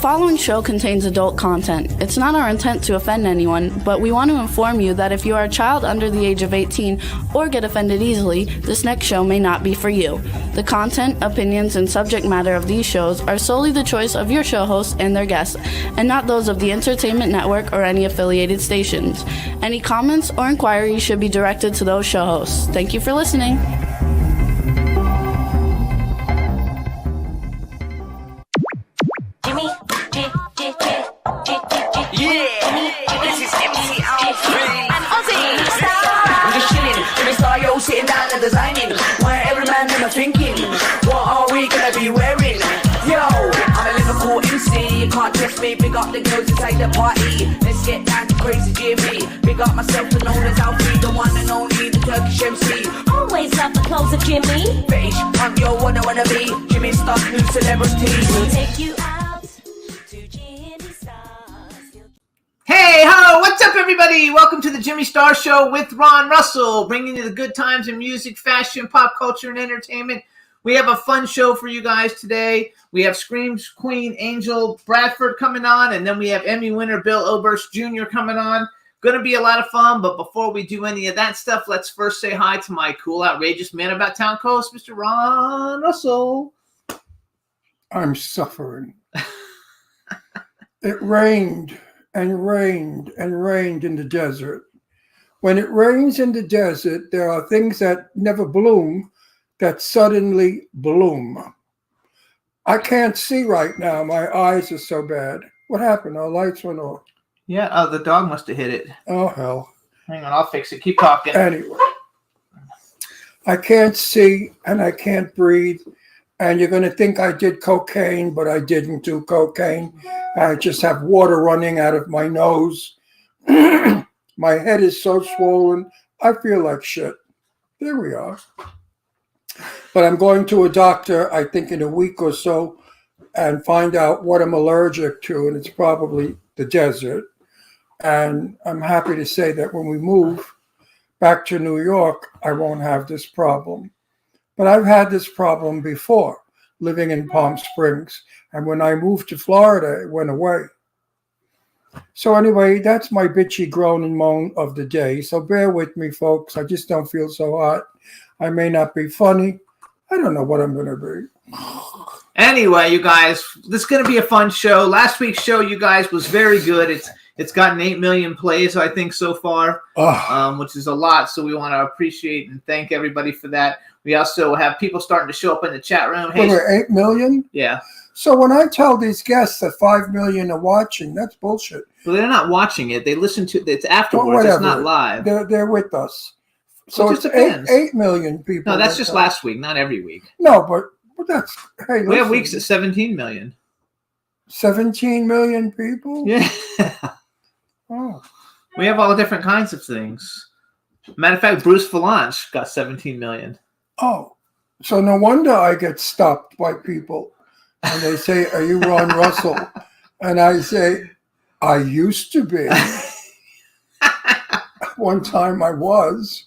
following show contains adult content. It's not our intent to offend anyone, but we want to inform you that if you are a child under the age of 18 or get offended easily, this next show may not be for you. The content, opinions, and subject matter of these shows are solely the choice of your show hosts and their guests, and not those of the Entertainment Network or any affiliated stations. Any comments or inquiries should be directed to those show hosts. Thank you for listening. Sitting down and designing, where every man in a thinking, what are we gonna be wearing? Yo, I'm a Liverpool MC, you can't test me. Big up the girls inside the party, let's get down to crazy Jimmy. Big up myself and known as Alfie, the one and only, the Turkish MC. Always love the clothes of Jimmy. Bitch, I'm your wanna be, Jimmy Star, new celebrity. We'll take you out to Jimmy Star's. Hey, hello, what's up, everybody? Welcome to the Jimmy Star Show with Ron Russell, bringing you the good times in music, fashion, pop culture, and entertainment. We have a fun show for you guys today. We have Scream's Queen Angel Bradford coming on, and then we have Emmy winner Bill Oberst Jr. coming on. Going to be a lot of fun, but before we do any of that stuff, let's first say hi to my cool, outrageous man about town co-host, Mr. Ron Russell. I'm suffering. It rained and rained and rained in the desert. When it rains in the desert, there are things that never bloom that suddenly bloom. I can't see right now. My eyes are so bad. What happened? Our lights went off. Yeah, the dog must have hit it. Oh, hell. Hang on, I'll fix it. Keep talking. Anyway, I can't see and I can't breathe. And you're going to think I did cocaine, but I didn't do cocaine. I just have water running out of my nose. My head is so swollen. I feel like shit. There we are. But I'm going to a doctor, I think in a week or so, and find out what I'm allergic to. And it's probably the desert. And I'm happy to say that when we move back to New York, I won't have this problem. But I've had this problem before, living in Palm Springs. And when I moved to Florida, it went away. So anyway, that's my bitchy groan and moan of the day. So bear with me, folks. I just don't feel so hot. I may not be funny. I don't know what I'm going to be. Anyway, you guys, this is going to be a fun show. Last week's show, you guys, was very good. It's gotten 8 million plays, I think, so far, which is a lot. So we want to appreciate and thank everybody for that. We also have people starting to show up in the chat room. Hey, 8 million? Yeah. So when I tell these guests that 5 million are watching, that's bullshit. Well, they're not watching it. They listen to it. It's afterwards. Well, it's not live. They're with us. So it's 8 million people. No, that's just last week, not every week. No, but that's, hey, we have weeks at 17 million. 17 million people? Yeah. Oh. We have all different kinds of things. Matter of fact, Bruce Valanche got 17 million. Oh, so no wonder I get stopped by people. And they say, are you Ron Russell? And I say, I used to be. One time I was.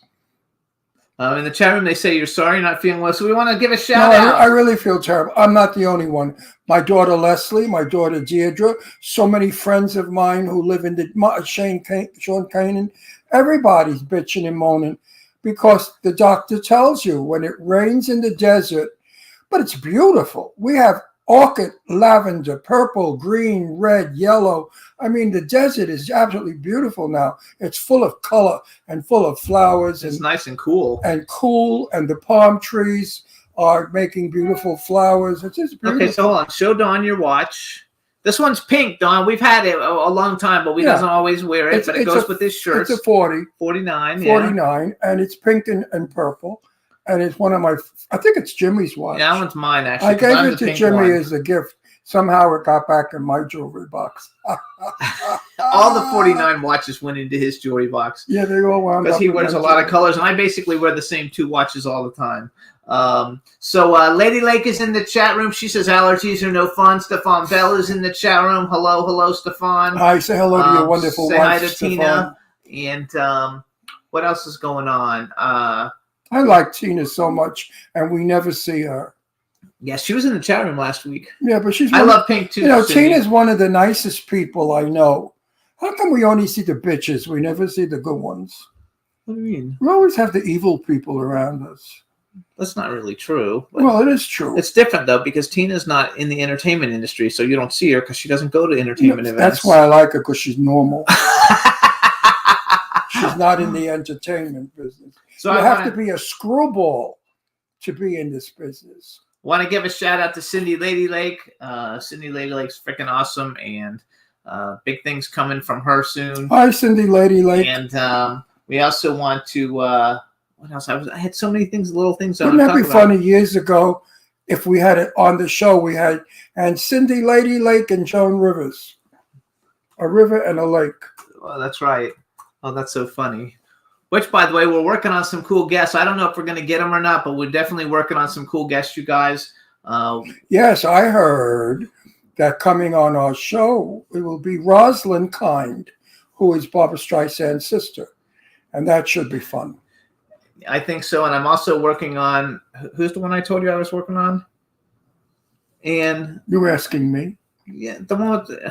In the chat room, they say you're sorry, you're not feeling well. So we want to give a shout out. I really feel terrible. I'm not the only one. My daughter Leslie, my daughter Deirdre, so many friends of mine who live in the Sean Kanan, everybody's bitching and moaning because the doctor tells you when it rains in the desert, but it's beautiful. We have orchid, lavender, purple, green, red, yellow. I mean, the desert is absolutely beautiful now. It's full of color and full of flowers. It's nice and cool. And the palm trees are making beautiful flowers. It's just beautiful. Okay, so hold on. Show Dawn your watch. This one's pink, Dawn. We've had it a long time, but we doesn't always wear it. But it goes with this shirt. It's a 40. 49, 49, and it's pink and purple. And it's one of my, I think it's Jimmy's watch. Yeah, that one's mine, actually. I gave it to Jimmy as a gift. Somehow it got back in my jewelry box. All the 49 watches went into his jewelry box. Yeah, they all wound up. Because he wears a lot of colors, and I basically wear the same 2 watches all the time. So Lady Lake is in the chat room. She says allergies are no fun. Stefan Bell is in the chat room. Hello, Stefan. Hi, say hello to your wonderful wife, hi to Stefan. Tina. And what else is going on? I like Tina so much, and we never see her. Yeah, she was in the chat room last week. Yeah, but she's. I love Pink too. You know, Cindy. Tina's one of the nicest people I know. How come we only see the bitches? We never see the good ones. What do you mean? We always have the evil people around us. That's not really true. But Well, it is true. it's different though because Tina's not in the entertainment industry, so you don't see her because she doesn't go to entertainment events. That's why I like her, because she's normal. She's not in the entertainment business. So You I have wanna- to be a screwball to be in this business. Want to give a shout out to Cindy Lady Lake. Cindy Lady Lake's freaking awesome, and big things coming from her soon. Hi, Cindy Lady Lake. And we also want to. What else? I had so many things, little things. I Wouldn't want that to be talk about. funny? Years ago, if we had it on the show, we had and Cindy Lady Lake and Joan Rivers, a river and a lake. Oh, that's right. Oh, that's so funny. Which, by the way, we're working on some cool guests. I don't know if we're going to get them or not, but we're definitely working on some cool guests, you guys. Yes, I heard that coming on our show, it will be Rosalind Kind, who is Barbara Streisand's sister, and that should be fun. I think so. And I'm also working on, who's the one I told you I was working on? And You're asking me, yeah, the one with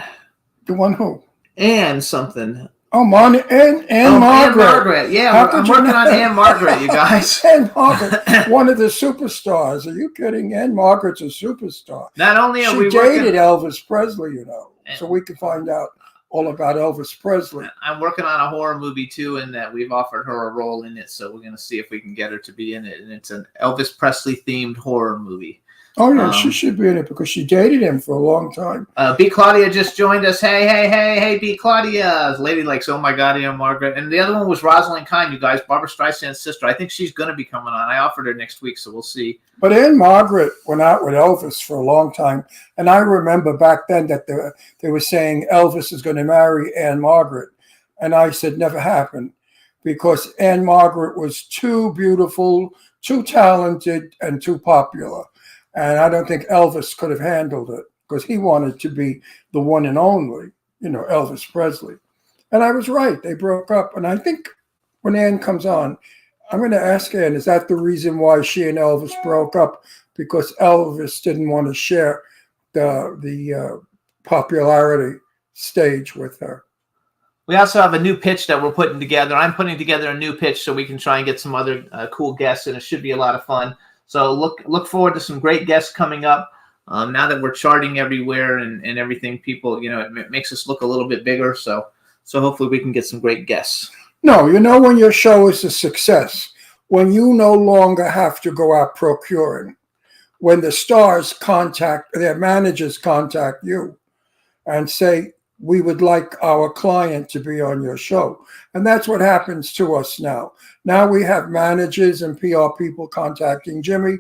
the one who? Anne something. Oh, Anne Oh, Margaret. Anne Margaret. Yeah, How could I'm you working not- on Anne Margaret, you guys. Anne Margaret, one of the superstars. Are you kidding? Anne Margaret's a superstar. Not only are She we dated working, Elvis Presley, you know, so we can find out all about Elvis Presley. I'm working on a horror movie too, and that we've offered her a role in it. So we're going to see if we can get her to be in it. And it's an Elvis Presley themed horror movie. Oh, yeah, she Um, should be in it because she dated him for a long time. B. Claudia just joined us. Hey, B. Claudia. Lady Lakes, oh my God, Anne Margaret. And the other one was Rosalind Kind, you guys, Barbara Streisand's sister. I think she's going to be coming on. I offered her next week, so we'll see. But Anne Margaret went out with Elvis for a long time. And I remember back then that they were saying Elvis is going to marry Anne Margaret. And I said, never happened, because Anne Margaret was too beautiful, too talented, and too popular. And I don't think Elvis could have handled it because he wanted to be the one and only, you know, Elvis Presley. And I was right. They broke up. And I think when Anne comes on, I'm going to ask Anne, is that the reason why she and Elvis broke up? Because Elvis didn't want to share the popularity stage with her. We also have a new pitch that we're putting together. I'm putting together a new pitch so we can try and get some other cool guests, and it should be a lot of fun. So look forward to some great guests coming up. Now that we're charting everywhere and everything, people, you know, it makes us look a little bit bigger. So hopefully we can get some great guests. No, you know when your show is a success, when you no longer have to go out procuring, when the stars their managers contact you and say, we would like our client to be on your show. And that's what happens to us now. Now we have managers and PR people contacting Jimmy.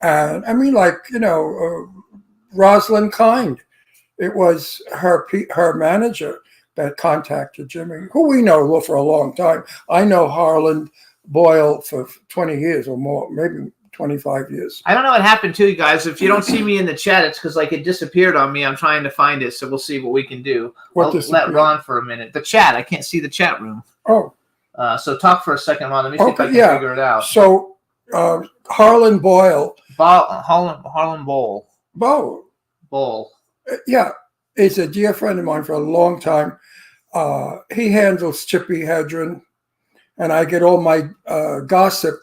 And I mean, like, you know, Rosalind Kind, it was her manager that contacted Jimmy, who we know for a long time. I know Harlan Boyle for 20 years or more, maybe 25 years. I don't know what happened to you guys. If you don't see me in the chat, it's because like it disappeared on me. I'm trying to find it, so we'll see what we can do. What I'll let disappeared? Ron for a minute. The chat. I can't see the chat room. Oh, So talk for a second, Ron. Let me see if I okay, can yeah. figure it out. So Harlan Boyle, Harlan Bowl. yeah, is a dear friend of mine for a long time. He handles Tippi Hedren, and I get all my gossip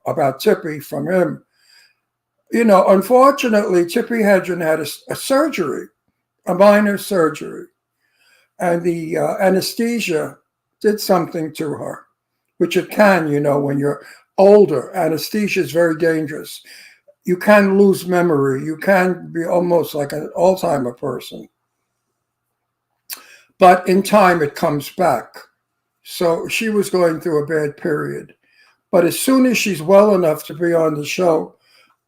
about Tippi from him. You know, unfortunately, Tippi Hedren had a surgery, a minor surgery, and the anesthesia did something to her, which it can, you know, when you're older. Anesthesia is very dangerous. You can lose memory. You can be almost like an Alzheimer person. But in time, it comes back. So she was going through a bad period. But as soon as she's well enough to be on the show,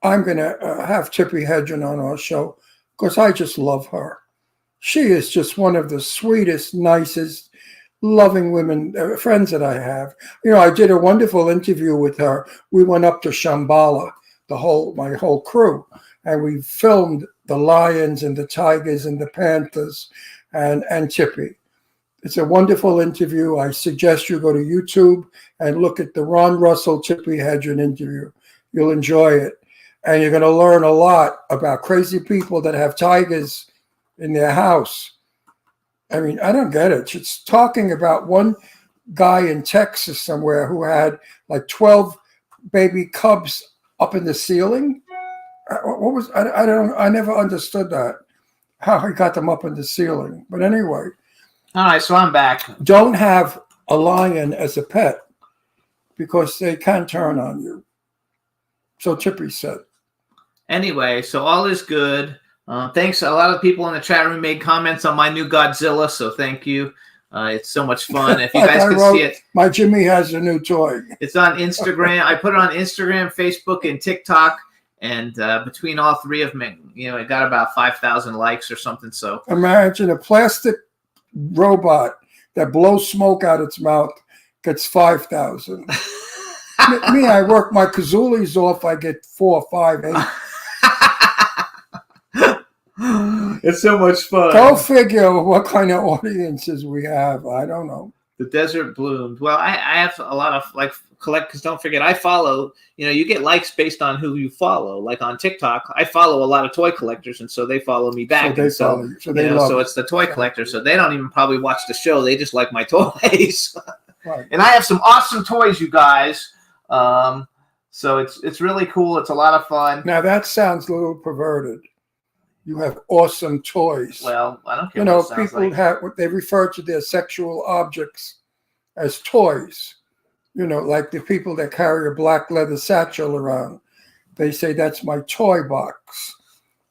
I'm going to have Tippi Hedren on our show because I just love her. She is just one of the sweetest, nicest, loving women, friends that I have. You know, I did a wonderful interview with her. We went up to Shambhala, my whole crew, and we filmed the lions and the tigers and the panthers and Tippi. It's a wonderful interview. I suggest you go to YouTube and look at the Ron Russell Tippi Hedren interview. You'll enjoy it. and you're going to learn a lot about crazy people that have tigers in their house. I mean, I don't get it. It's talking about one guy in Texas somewhere who had like 12 baby cubs up in the ceiling. What was I never understood that, how he got them up in the ceiling. But anyway, All right, so I'm back. don't have a lion as a pet because they can turn on you. So Chippy said. Anyway, so all is good. Thanks. A lot of people in the chat room made comments on my new Godzilla, so thank you. It's so much fun. If you Like guys I could wrote, see it, my Jimmy has a new toy. it's on Instagram. I put it on Instagram, Facebook, and TikTok. And between all three of them, it got about 5,000 likes or something. So Imagine a plastic robot that blows smoke out its mouth gets 5,000. Me, I work my kazoolies off. I get 4, 5, 8. it's so much fun. Go figure what kind of audiences we have. I don't know. The desert bloomed. Well, I have a lot of collect, because don't forget, I follow, you get likes based on who you follow. Like on TikTok, I follow a lot of toy collectors, and so they follow me back. So they follow you. So they love so it. it's the toy collectors. So they don't even probably watch the show. They just like my toys. Right. And I have some awesome toys, you guys. So it's really cool. It's a lot of fun. Now that sounds a little perverted. You have awesome toys. Well, I don't care what it sounds People like. have what they refer to their sexual objects as toys. Like the people that carry a black leather satchel around. They say that's my toy box.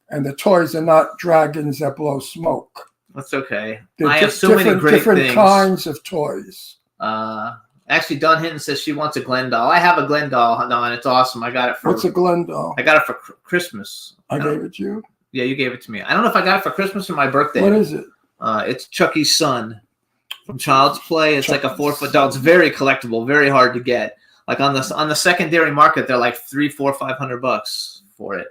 And the toys are not dragons that blow smoke. That's okay. They're I have so many great different things. kinds of toys. Actually, Dawn Hinton says she wants a Glen doll. I have a Glen doll, Dawn. It's awesome. I got it for What's a Glen doll? I got it for Christmas. I gave it to you. Yeah, you gave it to me. I don't know if I got it for Christmas or my birthday. What is it? It's Chucky's son from Child's Play. It's like a 4-foot doll. It's very collectible, very hard to get. Like on the secondary market, they're like $300, $400, $500 for it.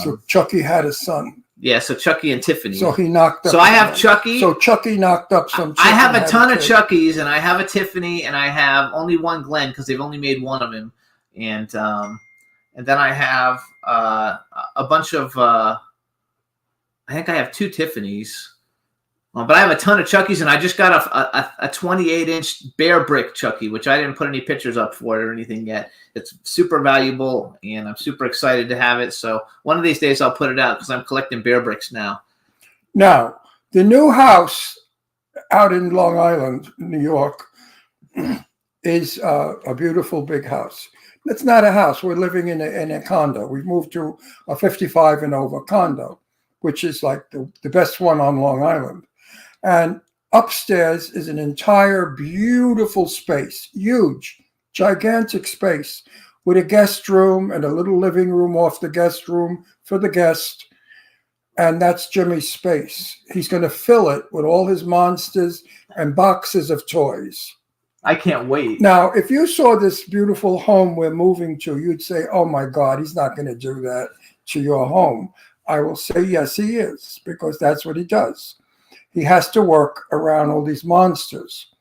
So Chucky had a son. Yeah, so Chucky and Tiffany. So he knocked up. So I have Chucky. So Chucky knocked up some. I have a chicken, ton had of kid. Chuckies, and I have a Tiffany, and I have only one Glenn because they've only made one of him, and then I have a bunch of. I think I have 2 Tiffanys, but I have a ton of Chuckies, and I just got a 28-inch Bear Brick Chucky, which I didn't put any pictures up for it or anything yet. It's super valuable, and I'm super excited to have it. So one of these days I'll put it out because I'm collecting Bear Bricks now. Now, the new house out in Long Island, New York, is a beautiful big house. It's not a house. We're living in a condo. We've moved to a 55 and over condo, which is like the best one on Long Island. And upstairs is an entire beautiful space, huge, gigantic space with a guest room and a little living room off the guest room for the guest. And that's Jimmy's space. He's going to fill it with all his monsters and boxes of toys. I can't wait. Now, if you saw this beautiful home we're moving to, you'd say, oh my God, he's not going to do that to your home. I will say, yes, he is, because that's what he does. He has to work around all these monsters.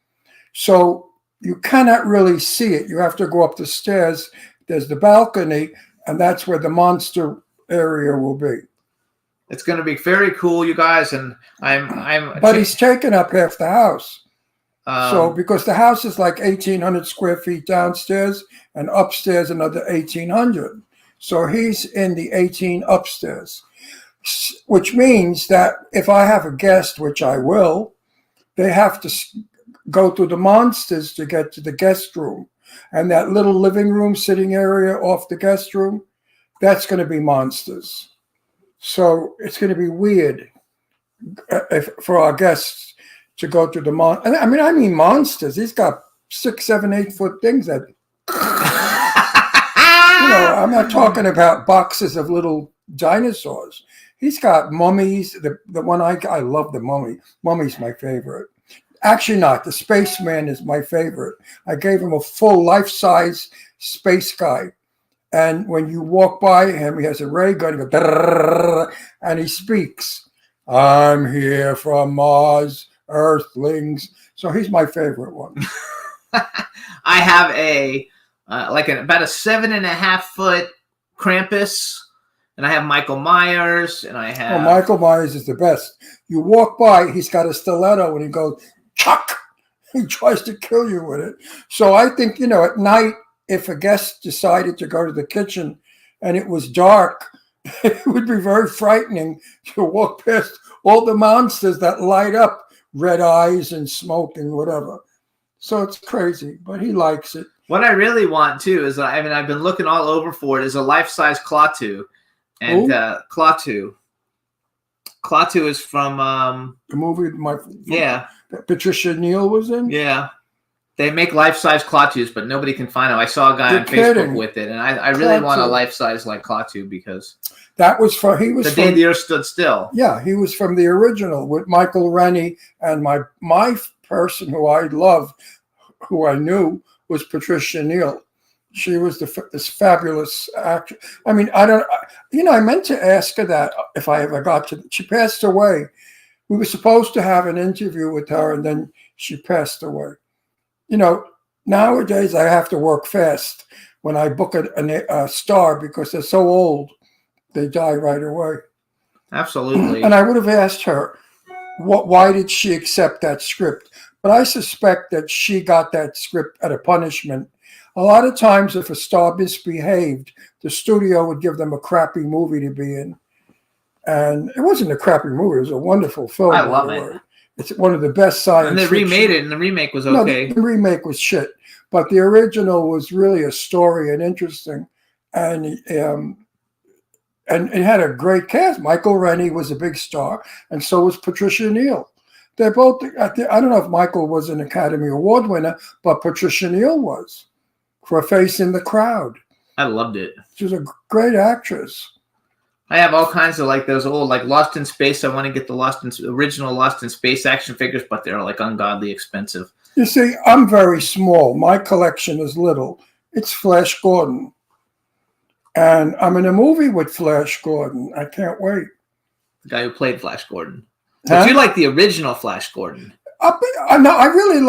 So you cannot really see it. You have to go up the stairs. There's the balcony, and that's where the monster area will be. It's going to be very cool, you guys, and I'm. But he's taken up half the house. So Um, because the house is like 1,800 square feet downstairs and upstairs another 1,800. So he's in the 18 upstairs, which means that if I have a guest, which I will, they have to go through the monsters to get to the guest room. And that little living room sitting area off the guest room, that's going to be monsters. So it's going to be weird for our guests to go to the I mean monsters. He's got 6, 7, 8 foot things that. I'm not talking about boxes of little dinosaurs. He's got mummies. The one I love the mummy. Mummy's my favorite. Actually, not the spaceman is my favorite. I gave him a full life-size space guy, and when you walk by him, he has a ray gun. He goes, and he speaks. I'm here from Mars, Earthlings. So he's my favorite one. I have about a 7.5 foot Krampus, and I have Michael Myers, and I Oh, have Michael Myers is the best. You walk by, he's got a stiletto, and he goes, chuck! He tries to kill you with it. So I think, at night, if a guest decided to go to the kitchen and it was dark, it would be very frightening to walk past all the monsters that light up, red eyes and smoke and whatever. So it's crazy, but he likes it. what I really want too is I've been looking all over for it is a life-size Klaatu, and Klaatu is from The movie yeah. that Patricia Neal was in. Yeah. They make life-size Klaatus, but nobody can find them. I saw a guy You're on kidding. Facebook with it, and I really want a Klaatu. life-size like Klaatu because That was for he was the from, day the earth stood still. yeah, he was from the original with Michael Rennie, and my person who I loved, who I knew, was Patricia Neal. She was this fabulous actress. I mean, I meant to ask her that if I ever got to. She passed away. We were supposed to have an interview with her, and then she passed away. Nowadays I have to work fast when I book a star because they're so old. They die right away. Absolutely. And I would have asked her, why did she accept that script? But I suspect that she got that script at a punishment. A lot of times, if a star misbehaved, the studio would give them a crappy movie to be in. And it wasn't a crappy movie. It was a wonderful film. I by love the it. way. It's one of the best science And they fiction. remade it, and the remake was No, okay. the remake was shit. But the original was really a story and interesting. And it had a great cast. Michael Rennie was a big star, and so was Patricia Neal. They're both, I don't know if Michael was an Academy Award winner, but Patricia Neal was for Face in the Crowd. I loved it. She was a great actress. I have all kinds of like those old like Lost in Space. I want to get the original Lost in Space action figures, but they're like ungodly expensive. You see, I'm very small. My collection is little. It's Flash Gordon. And I'm in a movie with Flash Gordon. I can't wait. The guy who played Flash Gordon. Huh? But you like the original Flash Gordon. I really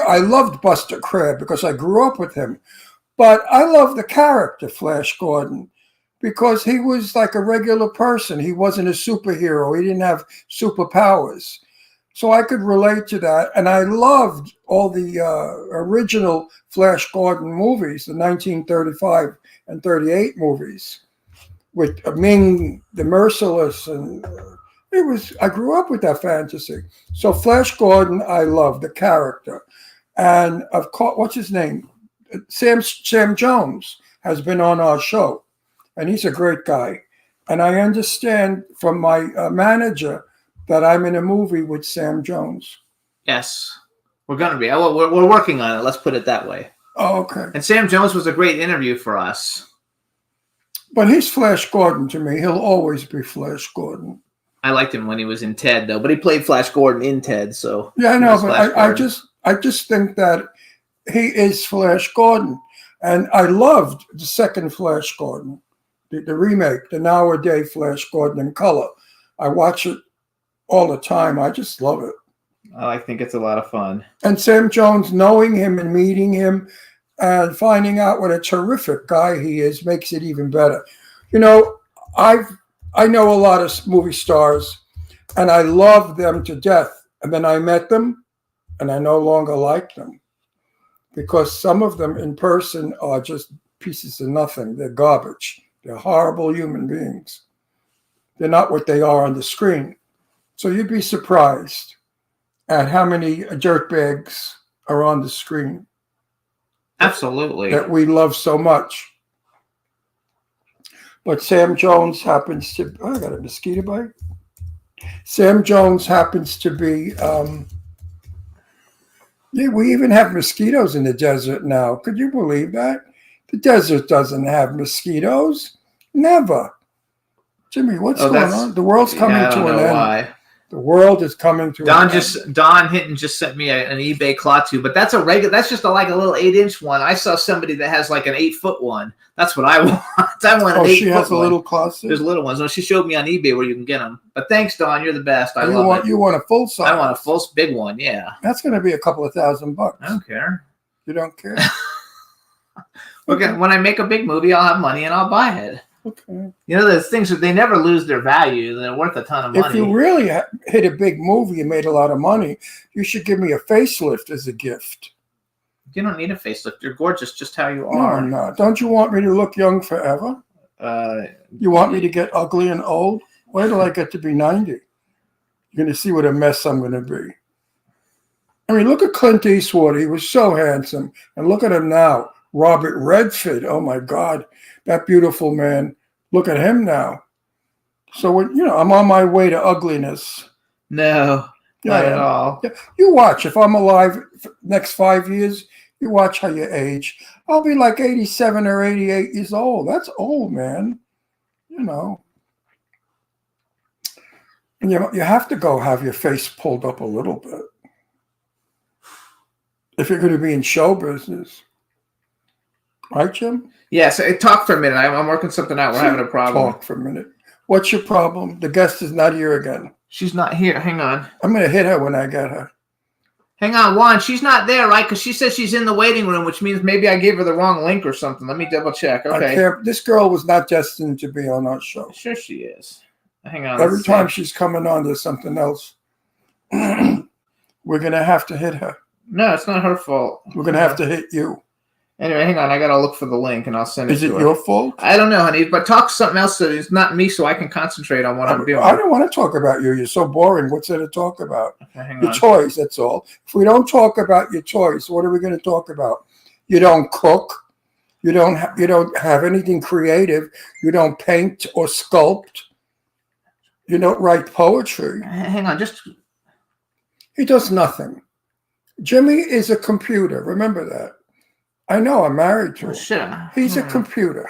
I loved Buster Crabbe because I grew up with him. But I love the character Flash Gordon because he was like a regular person. He wasn't a superhero. He didn't have superpowers. So I could relate to that. And I loved all the original Flash Gordon movies, the 1935 and 38 movies with Ming the Merciless. And I grew up with that fantasy. So Flash Gordon, I love the character. And of course, what's his name? Sam Jones has been on our show, and he's a great guy. And I understand from my manager that I'm in a movie with Sam Jones. Yes, we're gonna be. We're working on it. Let's put it that way. Oh, okay. And Sam Jones was a great interview for us. But he's Flash Gordon to me. He'll always be Flash Gordon. I liked him when he was in Ted, though. But he played Flash Gordon in Ted, so Yeah, I he know, was but Flash I Gordon. just think that he is Flash Gordon. And I loved the second Flash Gordon, the remake, the nowadays Flash Gordon in color. I watch it all the time. I just love it. I think it's a lot of fun. And Sam Jones, knowing him and meeting him and finding out what a terrific guy he is makes it even better. I know a lot of movie stars, and I love them to death. And then I met them, and I no longer like them because some of them in person are just pieces of nothing. They're garbage. They're horrible human beings. They're not what they are on the screen. So you'd be surprised at how many dirtbags are on the screen Absolutely. that we love so much. But Sam Jones happens to, I got a mosquito bite. Sam Jones happens to be, we even have mosquitoes in the desert now. Could you believe that? The desert doesn't have mosquitoes. Never. Jimmy, what's going on? The world's coming I don't to an know end. why. The world is coming to an end. Don Hinton just sent me an eBay Klaatu, but that's that's just like a little 8-inch one. I saw somebody that has like an 8-foot one. That's what I want. I want an 8-foot She has a one. little closet. There's little ones. No, she showed me on eBay where you can get them. But thanks, Don. You're the best. I love it. You want a full size? I want a full big one. Yeah. That's going to be a couple of $1,000. I don't care. You don't care? Okay, when I make a big movie, I'll have money and I'll buy it. Okay. You know, those things, they never lose their value. They're worth a ton of money. If you really hit a big movie and made a lot of money, you should give me a facelift as a gift. You don't need a facelift. You're gorgeous just how you No, are. I'm not. Don't you want me to look young forever? You want me to get ugly and old? Wait till I get to be 90. You're going to see what a mess I'm going to be. I mean, look at Clint Eastwood. He was so handsome. And look at him now. Robert Redford. Oh, my God. That beautiful man. Look at him now. So, I'm on my way to ugliness. No, not at all. Yeah. You watch. If I'm alive next 5 years, you watch how you age. I'll be like 87 or 88 years old. That's old, man. And you have to go have your face pulled up a little bit if you're going to be in show business. Right, Jim? Yeah, so talk for a minute. I'm working something out. We're having a problem. Talk for a minute. What's your problem? The guest is not here again. She's not here. Hang on. I'm going to hit her when I get her. Hang on, Juan. She's not there, right? Because she says she's in the waiting room, which means maybe I gave her the wrong link or something. Let me double check. Okay. This girl was not destined to be on our show. Sure she is. Hang on. Every time she's coming on, there's something else. We're going to have to hit her. No, it's not her fault. We're going to have to hit you. Anyway, hang on. I got to look for the link, and I'll send it Is to it her. your fault? I don't know, honey, but talk something else that is not me so I can concentrate on what I'm doing. I don't want to talk about you. You're so boring. What's there to talk about? Okay, hang Your on. toys, that's all. If we don't talk about your toys, what are we going to talk about? You don't cook. You don't have anything creative. You don't paint or sculpt. You don't write poetry. Hang on. Just He does nothing. Jimmy is a computer. Remember that. I know. I'm married to him. shit. He's a computer.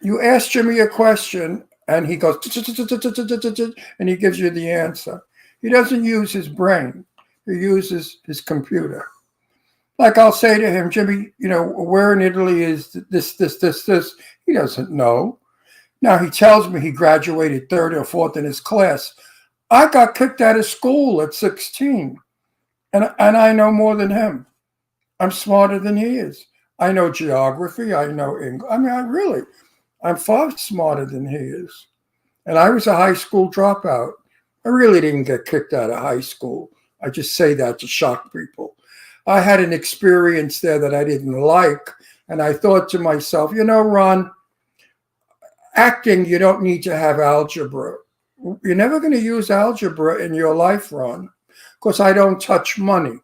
You ask Jimmy a question, and he goes, and he gives you the answer. He doesn't use his brain. He uses his computer. Like I'll say to him, Jimmy, where in Italy is this? He doesn't know. Now he tells me he graduated third or fourth in his class. I got kicked out of school at 16, and I know more than him. I'm smarter than he is. I know geography. I know English. I mean, I'm far smarter than he is. And I was a high school dropout. I really didn't get kicked out of high school. I just say that to shock people. I had an experience there that I didn't like. And I thought to myself, Ron, acting, you don't need to have algebra. You're never going to use algebra in your life, Ron, because I don't touch money.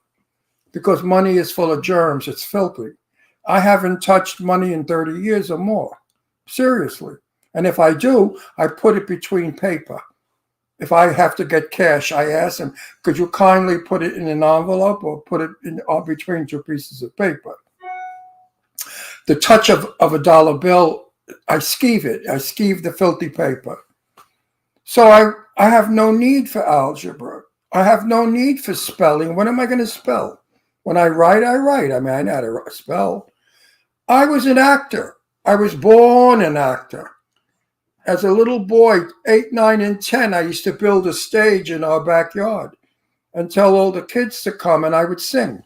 Because money is full of germs. It's filthy. I haven't touched money in 30 years or more. Seriously. And if I do, I put it between paper. If I have to get cash, I ask them, could you kindly put it in an envelope or put it in between two pieces of paper? The touch of a dollar bill, I skeeve it. I skeeve the filthy paper. So I have no need for algebra. I have no need for spelling. When am I going to spell? When I write, I write. I mean, I know how to spell. I was an actor. I was born an actor. As a little boy, 8, 9, and 10, I used to build a stage in our backyard and tell all the kids to come, and I would sing.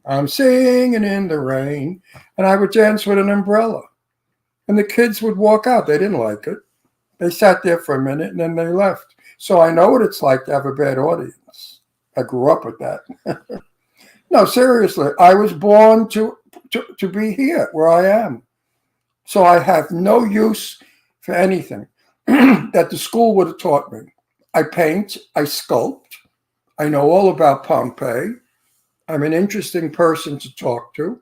I'm singing in the rain, and I would dance with an umbrella. And the kids would walk out. They didn't like it. They sat there for a minute, and then they left. So I know what it's like to have a bad audience. I grew up with that. No, seriously, I was born to be here where I am. So I have no use for anything that the school would have taught me. I paint, I sculpt, I know all about Pompeii. I'm an interesting person to talk to.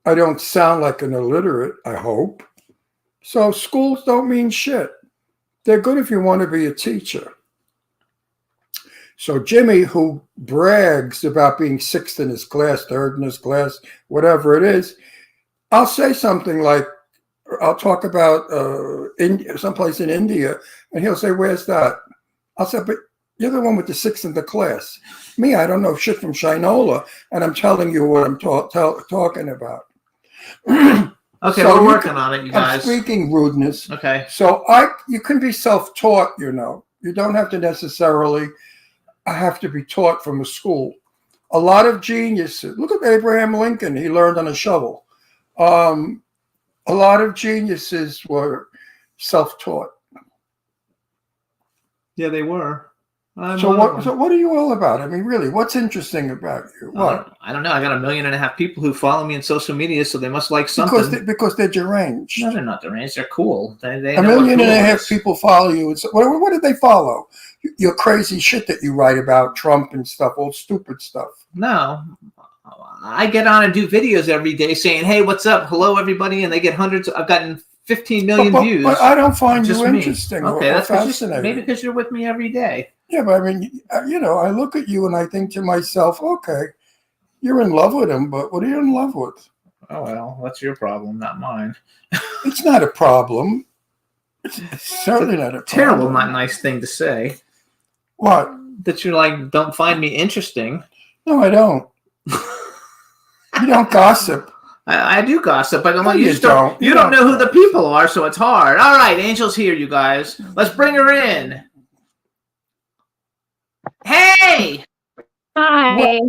I don't sound like an illiterate, I hope. So schools don't mean shit. They're good if you want to be a teacher. So Jimmy, who brags about being sixth in his class, third in his class, whatever it is, I'll say something like, I'll talk about someplace in India, and he'll say, where's that? I'll say, but you're the one with the sixth in the class. Me, I don't know shit from Shinola, and I'm telling you what I'm talking about. Okay, So we're you working on it, you I'm guys. speaking rudeness. Okay. So you can be self-taught, You don't have to necessarily have to be taught from a school. A lot of geniuses. Look at Abraham Lincoln. He learned on a shovel. A lot of geniuses were self-taught. Yeah, they were. So what are you all about? I mean, really, what's interesting about you? What? I don't know. I got 1.5 million people who follow me on social media, so they must like something. Because they're deranged. No, they're not deranged. They're cool. They 1.5 know what million cool is. people follow you. What did they follow? Your crazy shit that you write about Trump and stuff, all stupid stuff. No, I get on and do videos every day saying, "Hey, what's up? Hello, everybody," and they get hundreds. I've gotten 15 million views. But I don't find Just you me. interesting Okay, or that's fascinating. maybe because you're with me every day. Yeah, but I mean, I look at you and I think to myself, okay, you're in love with him, but what are you in love with? Oh well, that's your problem, not mine. It's not a problem. It's certainly not a problem. Terrible, not nice thing to say. What? That you're like, don't find me interesting. No, I don't. You don't gossip. I do gossip, but No, you you just don't. don't. You don't know who the people are, so it's hard. All right, Angel's here, you guys. Let's bring her in. Hey! Hi.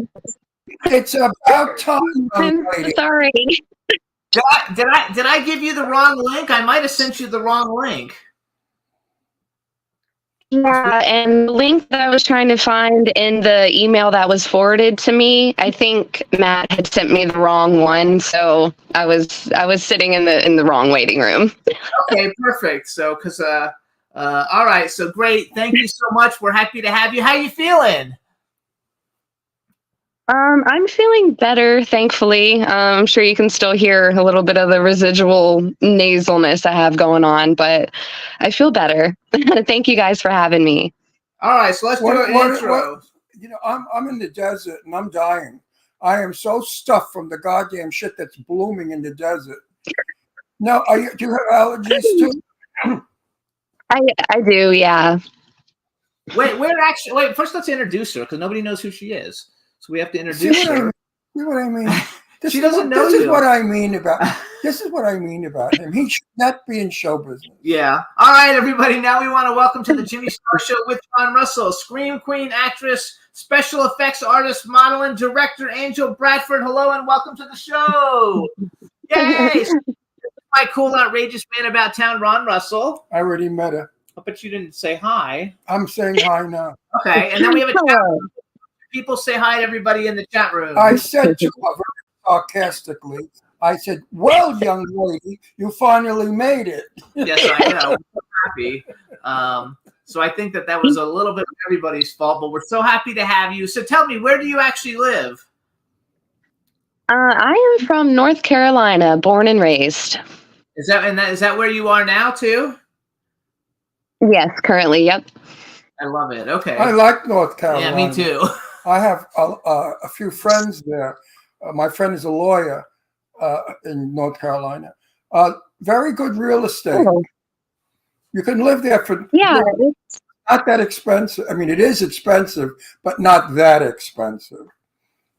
It's about time, I'm young lady. sorry. Did I give you the wrong link? I might have sent you the wrong link. Yeah, and the link that I was trying to find in the email that was forwarded to me, I think Matt had sent me the wrong one, so I was sitting in the wrong waiting room. Okay, perfect. So, all right, so great. Thank you so much. We're happy to have you. How you feeling? I'm feeling better, thankfully. I'm sure you can still hear a little bit of the residual nasalness I have going on, but I feel better. Thank you guys for having me. All right, so let's do an intro. I'm in the desert and I'm dying. I am so stuffed from the goddamn shit that's blooming in the desert. Now, do you have allergies too? I do, yeah. Wait, first let's introduce her because nobody knows who she is. So we have to introduce her. See what I mean? She doesn't know This you. is what I mean about him. He should not be in show business. Yeah. All right, everybody. Now we want to welcome to the Jimmy Star Show with Ron Russell, scream queen, actress, special effects artist, model, and director Angel Bradford. Hello and welcome to the show. Yay! My cool, outrageous man about town, Ron Russell. I already met her. But you didn't say hi. I'm saying hi now. Okay, and then we have a chat room. People say hi to everybody in the chat room. I said to her very sarcastically, I said, well, young lady, you finally made it. Yes, I know. We're so happy. So I think that was a little bit of everybody's fault, but we're so happy to have you. So tell me, where do you actually live? I am from North Carolina, born and raised. Is that where you are now too? Yes, currently, yep. I love it. Okay. I like North Carolina. Yeah, me too. I have a few friends there. My friend is a lawyer in North Carolina. Very good real estate. Oh. You can live there for It's not that expensive. I mean, it is expensive, but not that expensive.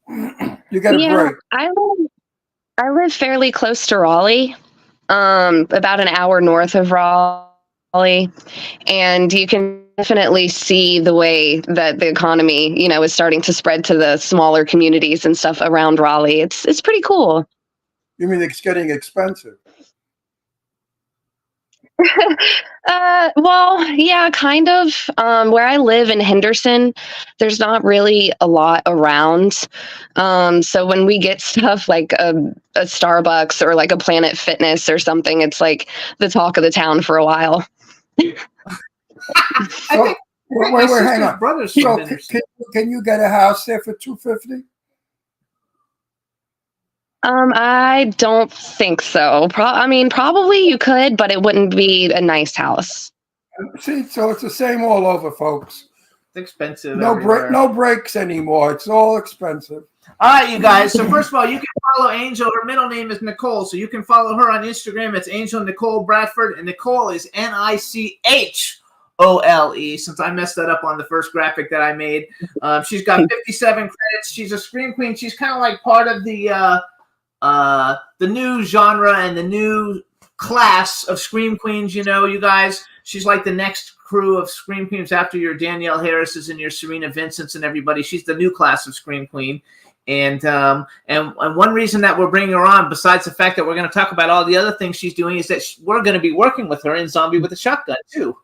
You get a break. I live fairly close to Raleigh, about an hour north of Raleigh, and you can definitely see the way that the economy, is starting to spread to the smaller communities and stuff around Raleigh. It's pretty cool. You mean it's getting expensive? Well, yeah, kind of. Where I live in Henderson, there's not really a lot around. So when we get stuff like a Starbucks or like a Planet Fitness or something, it's like the talk of the town for a while. So, wait, hang on. Brothers So from can you get a house there for $250? I don't think so. Probably you could, but it wouldn't be a nice house. See, so it's the same all over, folks. It's expensive. No breaks anymore. It's all expensive. All right, you guys. So first of all, you can follow Angel. Her middle name is Nicole, so you can follow her on Instagram. It's Angel Nicole Bradford, and Nicole is NICHOLE. Since I messed that up on the first graphic that I made, she's got 57 credits. She's a scream queen. She's kind of like part of the new genre and the new class of scream queens. You guys. She's like the next crew of scream queens after your Danielle Harris's and your Serena Vincent's and everybody. She's the new class of scream queen. And one reason that we're bringing her on, besides the fact that we're going to talk about all the other things she's doing, is that we're going to be working with her in Zombie with a Shotgun too.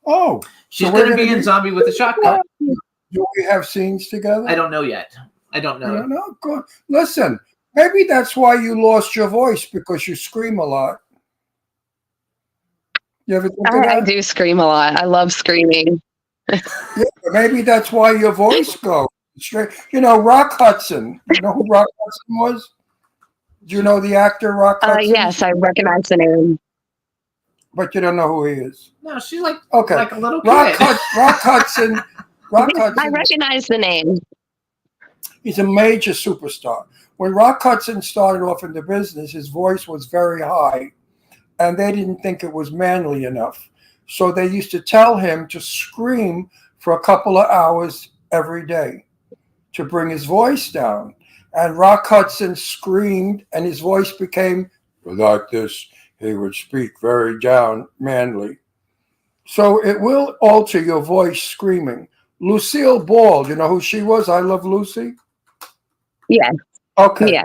Oh, She's so going to we're be in Zombie with a Shotgun. Do we have scenes together? I don't know yet. I don't I know. don't know. Good. Listen, maybe that's why you lost your voice, because you scream a lot. You ever think of I that? do scream a lot. I love screaming. Yeah, maybe that's why your voice goes straight. You know, Rock Hudson. You know who Rock Hudson was? Do you know the actor Rock Hudson? Yes, I recognize the name. But you don't know who he is. No, she's like Okay. like a little Rock, kid. Rock Hudson. Rock I Hudson. recognize the name. He's a major superstar. When Rock Hudson started off in the business, his voice was very high, and they didn't think it was manly enough. So they used to tell him to scream for a couple of hours every day to bring his voice down. And Rock Hudson screamed, and his voice became like this. He would speak very down, manly. So it will alter your voice screaming. Lucille Ball, you know who she was? I Love Lucy? Yeah. Okay. Yeah.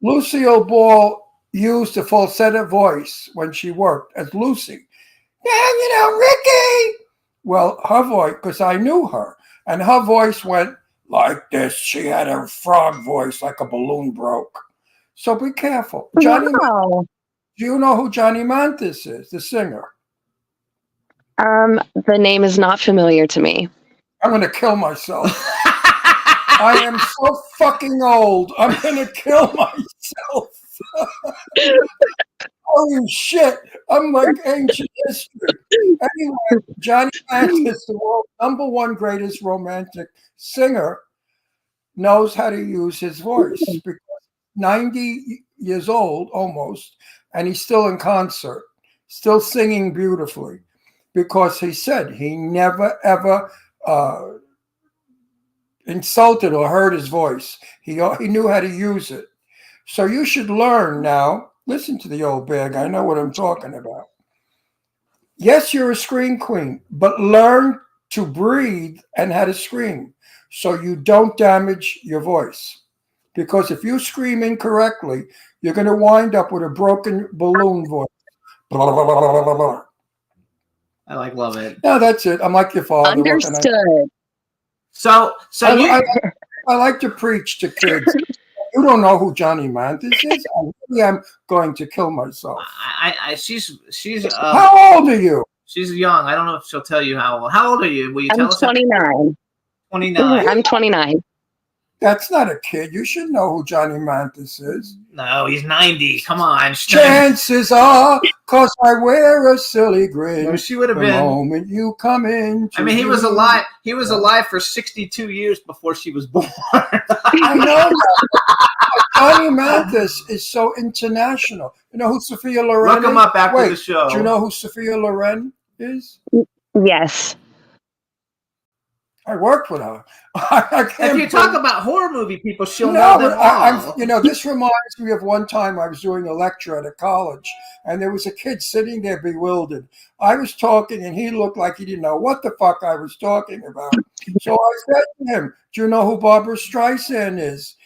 Lucille Ball used a falsetto voice when she worked as Lucy. Yeah, you know, Ricky. Well, her voice, because I knew her, and her voice went like this. She had a frog voice, like a balloon broke. So be careful. Johnny, Wow. do you know who Johnny Mathis is, the singer? The name is not familiar to me. I'm going to kill myself. I am so fucking old. I'm going to kill myself. Holy shit. I'm like ancient history. Anyway, Johnny Mathis, the world's #1 greatest romantic singer, knows how to use his voice because 90 years old almost, and he's still in concert, still singing beautifully, because he said he never ever insulted or hurt his voice. He knew how to use it. So you should learn now. Listen to the old bag. I know what I'm talking about. Yes, you're a scream queen, but learn to breathe and how to scream so you don't damage your voice. Because if you scream incorrectly, you're going to wind up with a broken balloon voice. Blah, blah, blah, blah, blah, blah. I love it. No, that's it. I'm like your father. Understood. So I like to preach to kids. You don't know who Johnny Mathis is? I really am going to kill myself. she's How old are you? she's young. I don't know if she'll tell you how old. How old are you? Will you tell I'm us? 29. 29. I'm 29. That's not a kid. You should know who Johnny Mathis is. No, he's 90. Come on. Chances are, cause I wear a silly grin. No, she would have The been. moment you come in. I mean, he was alive. He was alive for 62 years before she was born. I know that. Johnny Mathis is so international. You know who Sophia Loren Look him is? up after Wait, the show. do you know who Sophia Loren is? Yes. I worked with her. I can't If you talk about horror movie people, she'll No, know them but all. you know, this reminds me of one time I was doing a lecture at a college, and there was a kid sitting there bewildered. I was talking, and he looked like he didn't know what the fuck I was talking about. So I said to him, "Do you know who Barbara Streisand is?"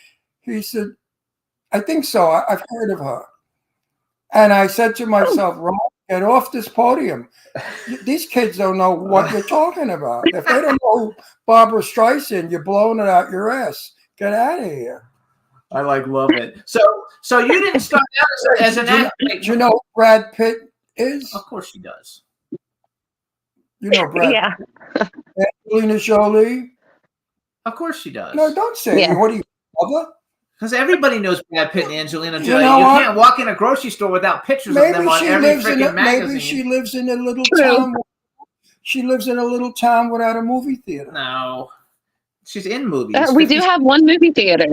He said, "I think so. I've heard of her." And I said to myself, "Ron, get off this podium. These kids don't know what you're talking about. If they don't know who Barbara Streisand, you're blowing it out your ass. Get out of here." I love it. So you didn't start out as an actor. Do you know who Brad Pitt is? Of course she does. You know Brad. Yeah. Angelina Jolie. Of course she does. No, don't say Yeah. it. What are you, mother? Because everybody knows Brad Pitt and Angelina You Jolie. know You what? can't walk in a grocery store without pictures of them Maybe on she every lives in freaking a, magazine. maybe she lives in a little True. town. She lives in a little town without a movie theater. No. She's in movies. We do have one movie theater.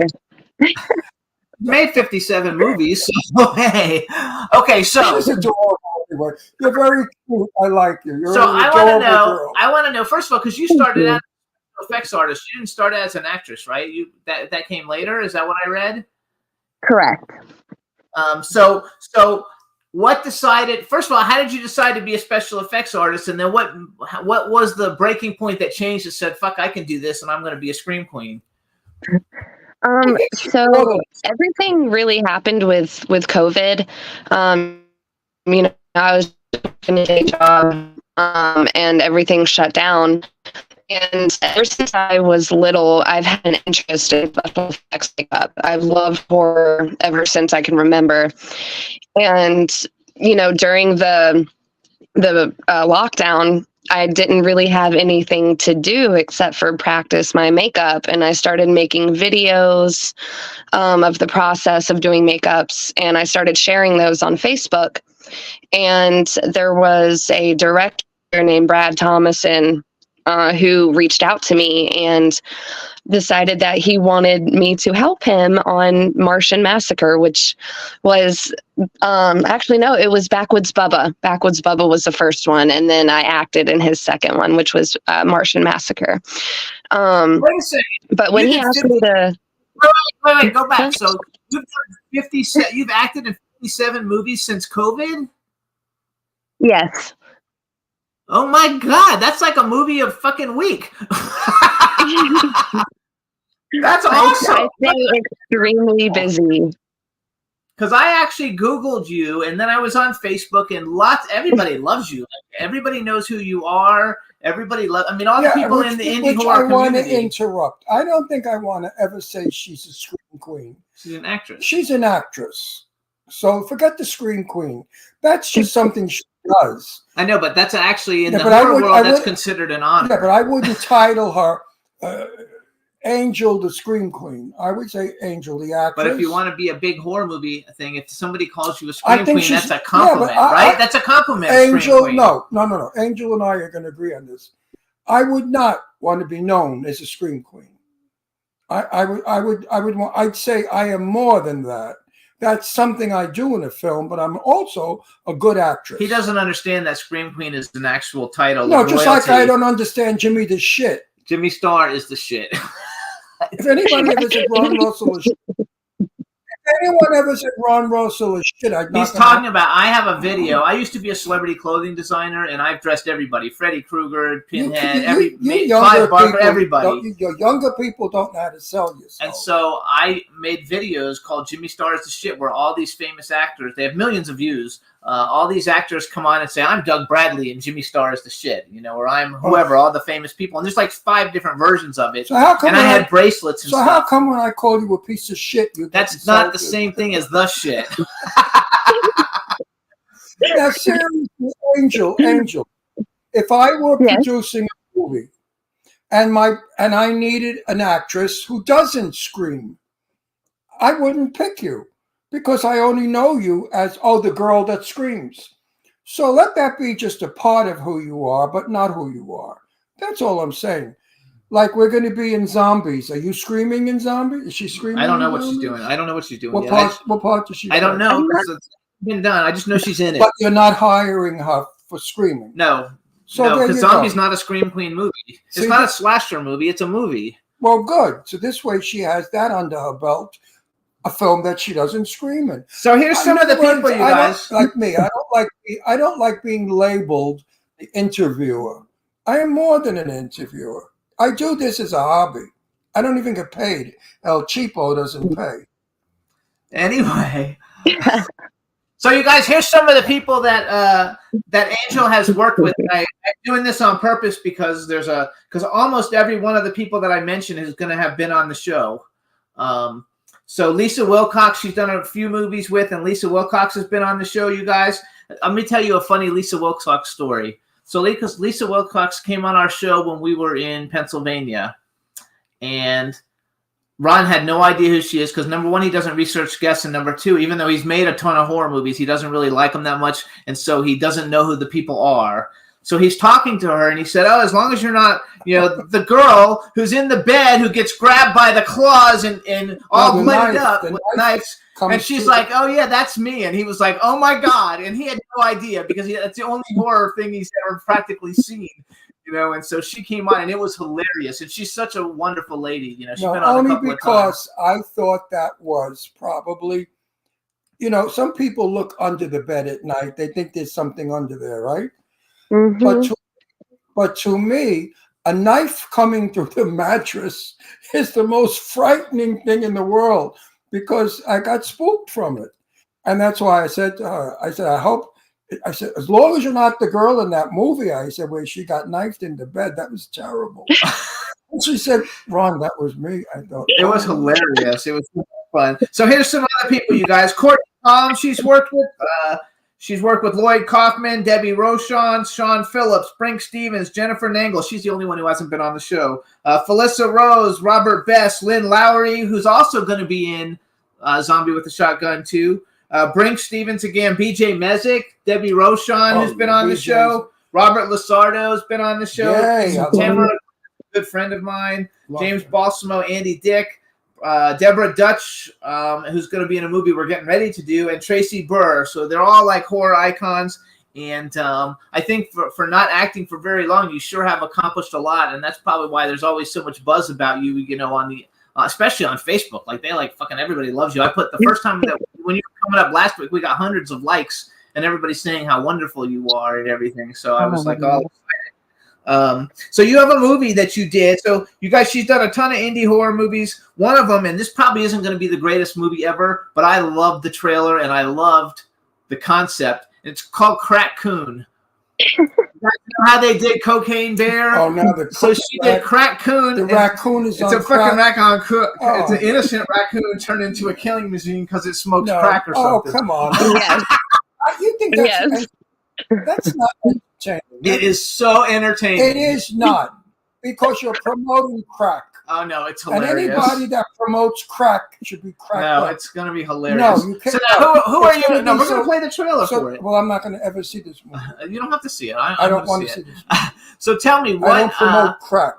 made 57 movies. So hey. Okay, so She's adorable. Anyway. You're very cute. I like you. You're so an I adorable want to know. girl. I want to know first of all, because you started out as an effects artist. You didn't start out as an actress, right? You that came later. Is that what I read? Correct. So what decided? First of all, how did you decide to be a special effects artist? And then what was the breaking point that changed and said, "Fuck, I can do this, and I'm going to be a scream queen"? So everything really happened with COVID. I was in a day job, and everything shut down. And ever since I was little, I've had an interest in special effects makeup. I've loved horror ever since I can remember. And during the lockdown, I didn't really have anything to do except for practice my makeup. And I started making videos of the process of doing makeups. And I started sharing those on Facebook. And there was a director named Brad Thomason who reached out to me and decided that he wanted me to help him on Martian Massacre, which was actually, no, it was Backwoods Bubba. Backwoods Bubba was the first one, and then I acted in his second one, which was Martian Massacre. Wait a second. But when he asked me to... Wait, go back. So you've done 57, you've acted in 57 movies since COVID? Yes. Oh my God, that's like a movie a fucking week. That's awesome. I stay extremely busy. Because I actually Googled you, and then I was on Facebook, and everybody loves you. Like, everybody knows who you are. Everybody loves. I mean, all the people in the indie horror community. I want to interrupt. I don't think I want to ever say she's a scream queen. She's an actress. She's an actress. So forget the scream queen. That's just something she does. I know, but that's actually in the horror world, that's considered an honor. Yeah, but I wouldn't title her Angel the Scream Queen. I would say Angel the actress. But if you want to be a big horror movie thing, if somebody calls you a Scream Queen, that's a compliment, right? That's a compliment. Angel, no. Angel and I are going to agree on this. I would not want to be known as a Scream Queen. I'd say I am more than that. That's something I do in a film, but I'm also a good actress. He doesn't understand that Scream Queen is an actual title. No, just like I don't understand Jimmy the Shit. Jimmy Star is the shit. If anybody ever said Ron Russell is shit, if anyone ever said Ron Russell is shit, He's talking about, I have a video. I used to be a celebrity clothing designer, and I've dressed everybody. Freddy Krueger, Pinhead, Clive Barker, everybody. Your younger people don't know how to sell yourself. And so I made videos called Jimmy Star is the Shit, where all these famous actors, they have millions of views, all these actors come on and say, I'm Doug Bradley and Jimmy Star is the shit, or I'm whoever, all the famous people. And there's like 5 different versions of it. So how come I had bracelets and stuff. So how come when I call you a piece of shit, that's not the same thing as the shit. Now, seriously, Angel, if I were producing a movie and I needed an actress who doesn't scream, I wouldn't pick you. Because I only know you as, the girl that screams. So let that be just a part of who you are, but not who you are. That's all I'm saying. Like, we're going to be in Zombies. Are you screaming in Zombies? Is she screaming? I don't know what she's doing. I don't know what she's doing. What part does she do? I don't know. It's been done. I just know she's in it. But you're not hiring her for screaming. No. So because Zombie's not a Scream Queen movie. It's not a slasher movie. It's a movie. Well, good. So this way she has that under her belt. A film that she doesn't scream in. So here's some of the people, you guys. Like me, I don't like being labeled the interviewer. I am more than an interviewer. I do this as a hobby. I don't even get paid. El Cheapo doesn't pay. Anyway. So you guys, here's some of the people that Angel has worked with. I'm doing this on purpose because because almost every one of the people that I mentioned is going to have been on the show. So Lisa Wilcox, she's done a few movies with, and Lisa Wilcox has been on the show, you guys. Let me tell you a funny Lisa Wilcox story. So Lisa Wilcox came on our show when we were in Pennsylvania, and Ron had no idea who she is because, number one, he doesn't research guests, and number two, even though he's made a ton of horror movies, he doesn't really like them that much, and so he doesn't know who the people are. So he's talking to her, and he said, as long as you're not, the girl who's in the bed who gets grabbed by the claws and all blooded up with knives. And she's like, oh, yeah, that's me. And he was like, oh, my God. And he had no idea because that's the only horror thing he's ever practically seen. And so she came on, and it was hilarious. And she's such a wonderful lady. She's been on a couple of times. I thought that was probably, some people look under the bed at night. They think there's something under there, right? Mm-hmm. But to me, a knife coming through the mattress is the most frightening thing in the world because I got spooked from it. And that's why I said to her, I said, as long as you're not the girl in that movie, I said, where she got knifed into bed, that was terrible. And she said, Ron, that was me. I thought It was hilarious. It was so fun. So here's some other people, you guys. Courtney Tom, she's worked with Lloyd Kaufman, Debbie Rochon, Sean Phillips, Brink Stevens, Jennifer Nangle. She's the only one who hasn't been on the show. Felissa Rose, Robert Best, Lynn Lowry, who's also going to be in Zombie with a Shotgun too. Brink Stevens again, BJ Mezek, Debbie Rochon, who's been on the show. Robert Lasardo's been on the show. Tamara, good friend of mine. James Balsamo, Andy Dick, Deborah Dutch, who's going to be in a movie we're getting ready to do, and Tracy Burr. So they're all like horror icons. And I think for not acting for very long, you sure have accomplished a lot. And that's probably why there's always so much buzz about you, on the especially on Facebook. Like, they fucking everybody loves you. I put the first time that when you were coming up last week, we got hundreds of likes and everybody saying how wonderful you are and everything. So I was like, all excited. So you have a movie that you did. So you guys, she's done a ton of indie horror movies. One of them, and this probably isn't going to be the greatest movie ever, but I loved the trailer and I loved the concept. It's called Crack-Coon. You know how they did Cocaine Bear? Oh, no. So she did Crack-Coon. The raccoon is It's on a fucking crack. raccoon. Oh. It's an innocent raccoon turned into a killing machine because it smokes crack or something. Oh, come on. Yes. You think that's Yes. that's not entertaining. It is so entertaining. It is not, because you're promoting crack. Oh, no, it's And hilarious. anybody that promotes crack should be cracked No, up. it's going to be hilarious. No, you can't. So now, who are It's you? gonna No, be we're going so- to play the trailer So, for it. well, I'm not going to ever see this movie. You don't have to see it. I don't want to see it. this. So tell me, I don't what promote crack.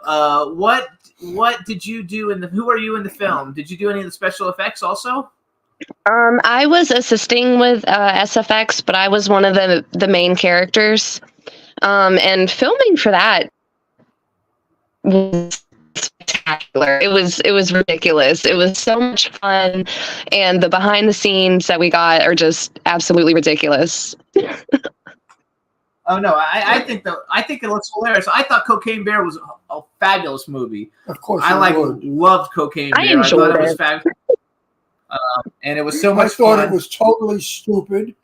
what did you do who are you in the film? Did you do any of the special effects also? I was assisting with SFX, but I was one of the main characters. And filming for that was spectacular. It was ridiculous. It was so much fun, and the behind the scenes that we got are just absolutely ridiculous. Oh no, I think it looks hilarious. I thought Cocaine Bear was a fabulous movie. Of course, I you would. loved Cocaine Bear. I enjoyed thought it was it. fabulous. And it was so I much thought fun. it was totally stupid,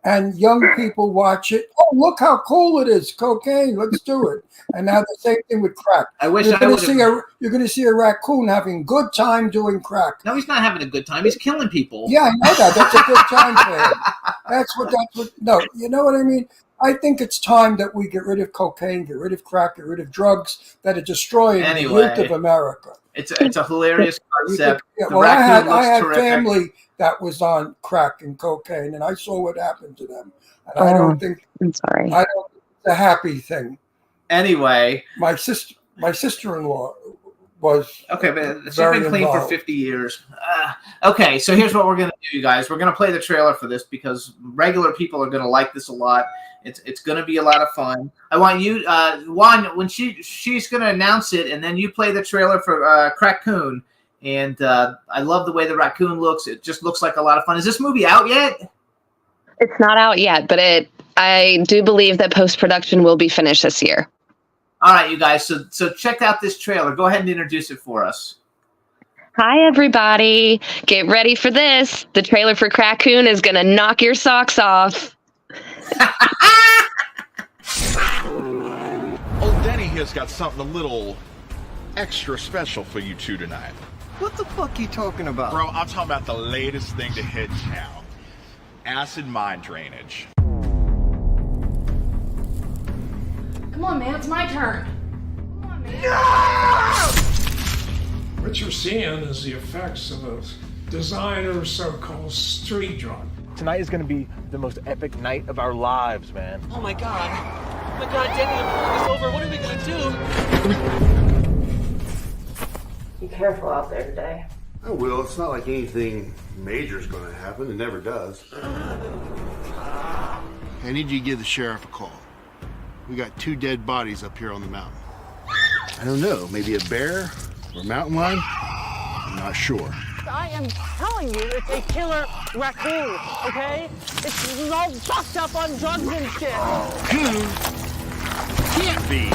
and young people watch it. Oh, look how cool it is! Cocaine, let's do it. And now the same thing with crack. I wish You're I going would to see have. you're going to see a raccoon having good time doing crack. No, he's not having a good time. He's killing people. Yeah, I know that. That's a good time for him. That's what. No, you know what I mean. I think it's time that we get rid of cocaine, get rid of crack, get rid of drugs that are destroying the youth of America. It's a hilarious concept. Yeah, The well, I raccoon looks had terrific. family that was on crack and cocaine, and I saw what happened to them. And I don't think I'm sorry. it's a happy thing. Anyway, My sister-in-law was okay, but she's very been clean for involved. 50 years. Okay, so here's what we're gonna do, you guys. We're gonna play the trailer for this because regular people are gonna like this a lot. It's gonna be a lot of fun. I want you, Juan, when she's gonna announce it, and then you play the trailer for Crack-Coon. And I love the way the raccoon looks. It just looks like a lot of fun. Is this movie out yet? It's not out yet, but I do believe that post-production will be finished this year. All right, you guys. So check out this trailer. Go ahead and introduce it for us. Hi, everybody. Get ready for this. The trailer for Crack-Coon is going to knock your socks off. Old Denny here's got something a little extra special for you two tonight. What the fuck you talking about? Bro, I'm talking about the latest thing to hit town. Acid mind drainage. Come on, man, it's my turn. Come on, man. What you're seeing is the effects of a designer so-called street drug. Tonight is gonna be the most epic night of our lives, man. Oh my god. Oh my god, Danny, I'm pulling this over. What are we gonna do? Be careful out there today. I will. It's not like anything major is going to happen. It never does. I need you to give the sheriff a call. We got 2 dead bodies up here on the mountain. I don't know. Maybe a bear or a mountain lion? I'm not sure. I am telling you, it's a killer raccoon, okay? It's all fucked up on drugs and shit. Can't be.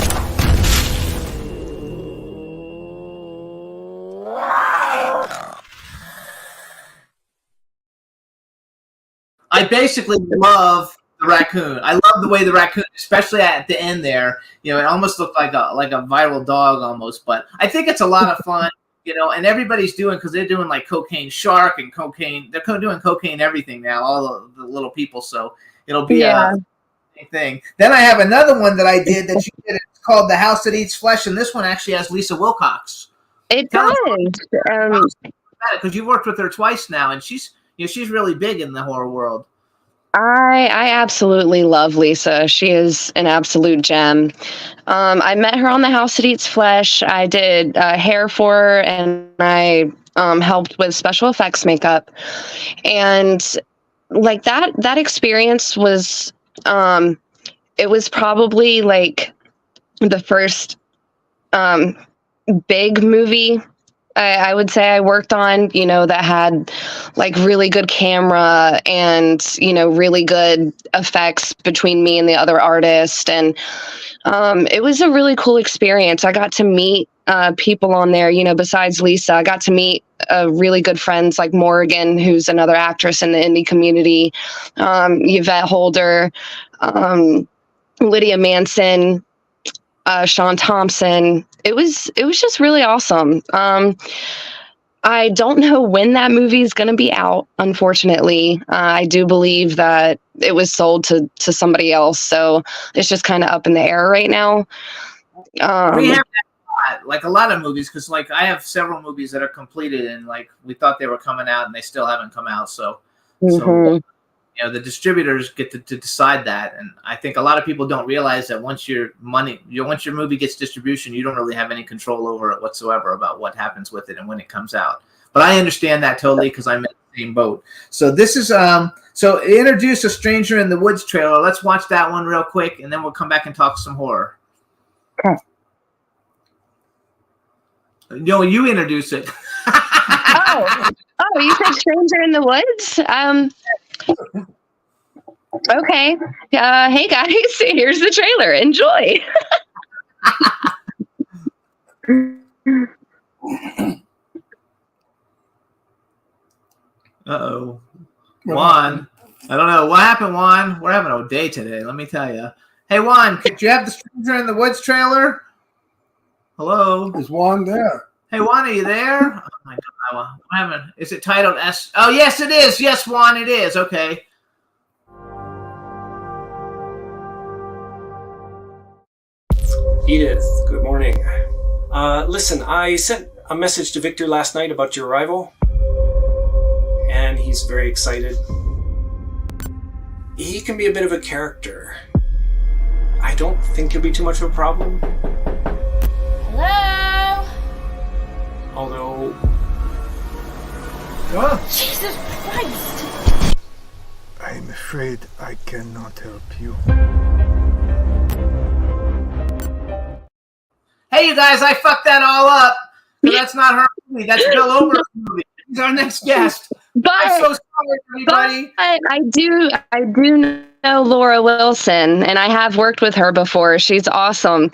I basically love the raccoon. I love the way the raccoon, especially at the end there. You know, it almost looked like a viral dog almost. But I think it's a lot of fun. You know, and everybody's doing, because they're doing like Cocaine Shark and cocaine. They're doing cocaine everything now. All the little people. So it'll be a thing. Then I have another one that I did that you did. It's called The House That Eats Flesh, and this one actually has Lisa Wilcox. It does. Because you worked with her twice now, and she's really big in the horror world. I absolutely love Lisa. She is an absolute gem. I met her on The House That Eats Flesh. I did hair for her, and I helped with special effects makeup. And like that experience was, it was probably like the first big movie I would say I worked on, you know, that had like really good camera and, you know, really good effects between me and the other artist. And it was a really cool experience. I got to meet people on there, you know, besides Lisa. I got to meet really good friends like Morgan, who's another actress in the indie community, Yvette Holder, Lydia Manson, Sean Thompson. It was just really awesome. I don't know when that movie is going to be out, unfortunately. I do believe that it was sold to somebody else, so it's just kind of up in the air right now. We have that like a lot of movies, because like I have several movies that are completed, and like we thought they were coming out and they still haven't come out. So you know, the distributors get to decide that, and I think a lot of people don't realize that once your movie gets distribution, you don't really have any control over it whatsoever about what happens with it and when it comes out. But I understand that totally, because I'm in the same boat. So this is so introduce A Stranger in the Woods trailer. Let's watch that one real quick, and then we'll come back and talk some horror. Okay. No, you introduce it. Oh, you said Stranger in the Woods? Okay. Hey guys, here's the trailer. Enjoy. Uh-oh. Juan. I don't know. What happened, Juan? We're having a day today, let me tell you. Hey, Juan, could you have the Stranger in the Woods trailer? Hello? Is Juan there? Hey, Juan, are you there? Oh, my God. Is it titled S? Oh, yes, it is. Yes, Juan, it is. Okay. Edith, good morning. Listen, I sent a message to Victor last night about your arrival, and he's very excited. He can be a bit of a character. I don't think he'll be too much of a problem. Hello? Although... Oh. Jesus Christ! I'm afraid I cannot help you. Hey, you guys, I fucked that all up. That's not her movie. That's Bill Ober's movie. He's our next guest. I'm so sorry, everybody. But I do know Laura Wilson, and I have worked with her before. She's awesome.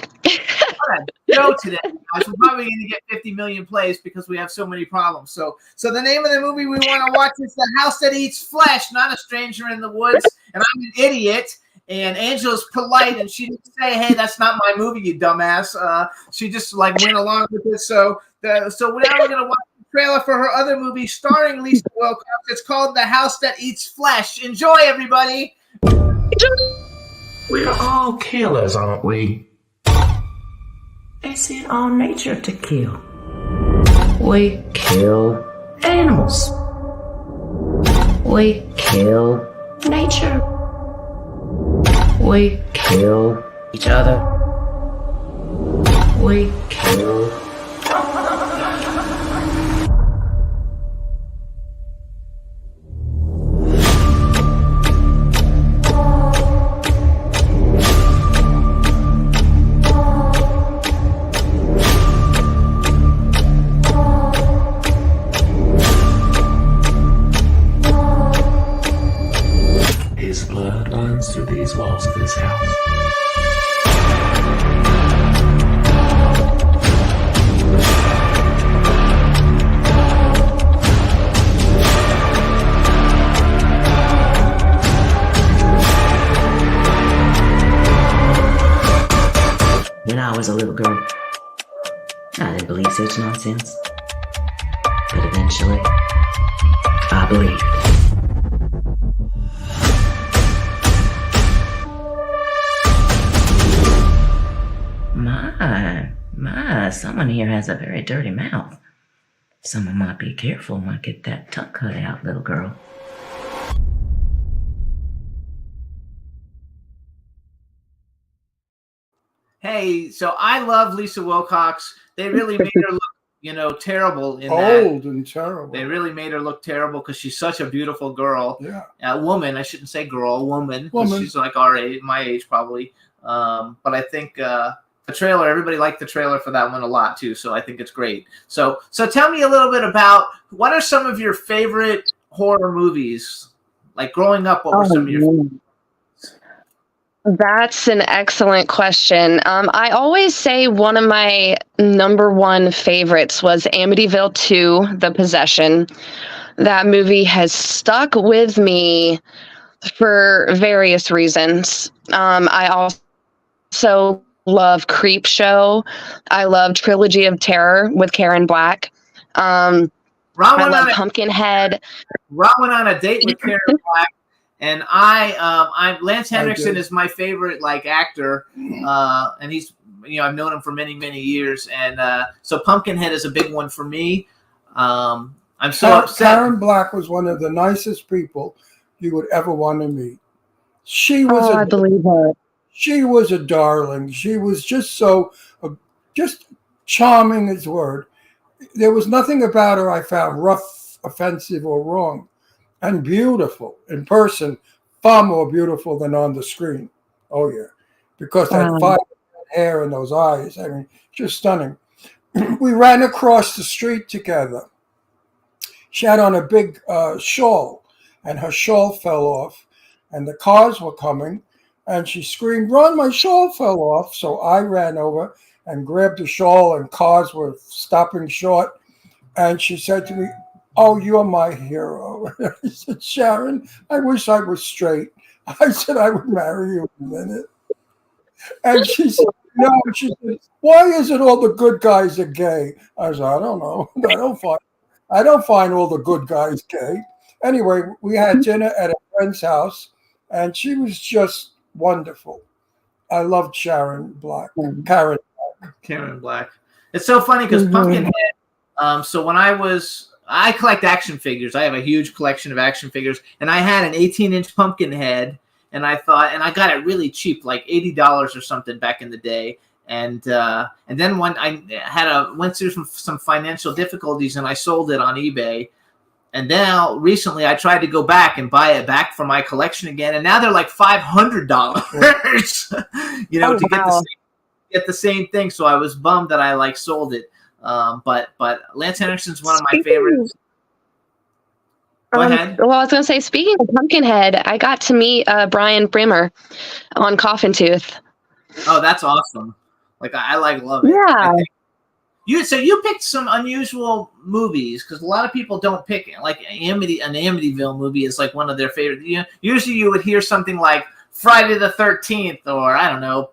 Show today, guys. We're probably going to get 50 million plays because we have so many problems. So the name of the movie we want to watch is The House That Eats Flesh, not A Stranger in the Woods. And I'm an idiot. And Angela's polite, and she didn't say, "Hey, that's not my movie, you dumbass." She just like went along with it. So now we're gonna watch the trailer for her other movie starring Lisa Wilcox. It's called The House That Eats Flesh. Enjoy, everybody. We're all killers, aren't we? It's in our nature to kill. We kill animals. We kill nature. We kill each other. We kill. His blood runs through these walls of this house. was a little girl, I didn't believe such nonsense. But eventually, I believed. Someone here has a very dirty mouth. Someone might be careful, might get that tongue cut out, little girl. Hey, so I love Lisa Wilcox. They really made her look, terrible in that. Old and terrible. They really made her look terrible because she's such a beautiful girl. Yeah. Woman. I shouldn't say girl, woman. 'Cause Woman. she's like our age, my age probably. But I think the trailer, everybody liked the trailer for that one a lot too. So I think it's great. So tell me a little bit about what are some of your favorite horror movies? Like growing up, what were some of your That's an excellent question. I always say one of my number one favorites was Amityville 2, The Possession. That movie has stuck with me for various reasons. I also love Creep Show. I love Trilogy of Terror with Karen Black. I love Pumpkinhead. Ron went on a date with Karen Black. And I'm Lance Henriksen is my favorite actor, and he's I've known him for many years, and so Pumpkinhead is a big one for me. I'm so upset. Karen Black was one of the nicest people you would ever want to meet. She was I believe her. She was a darling. She was just just charming as word. There was nothing about her I found rough, offensive, or wrong. And beautiful in person, far more beautiful than on the screen. Oh yeah, because that fine hair and those eyes, I mean, just stunning. We ran across the street together. She had on a big shawl, and her shawl fell off, and the cars were coming, and she screamed, "Ron, my shawl fell off!" So I ran over and grabbed the shawl, and cars were stopping short, and she said to me, "Oh, you're my hero." I said, "Sharon, I wish I was straight." I said, "I would marry you in a minute." And she said, "No." She said, "Why is it all the good guys are gay?" I said, "I don't know. I don't find all the good guys gay." Anyway, we had dinner at a friend's house, and she was just wonderful. I loved Sharon Black. Karen Black. It's so funny because Pumpkinhead. So when I collect action figures. I have a huge collection of action figures, and I had an 18-inch Pumpkinhead, and I got it really cheap, like $80 or something back in the day. And then when I went through some financial difficulties, and I sold it on eBay. And now recently, I tried to go back and buy it back for my collection again, and now they're like $500. To get the same thing. So I was bummed that I sold it. But Lance Henriksen's one of my favorites. Go ahead. Well, I was going to say, speaking of Pumpkinhead, I got to meet Brian Brimmer on Coffin Tooth. Oh, that's awesome! I love it. Yeah. So you picked some unusual movies because a lot of people don't pick an Amityville movie is one of their favorite. Usually you would hear something like Friday the 13th, or I don't know,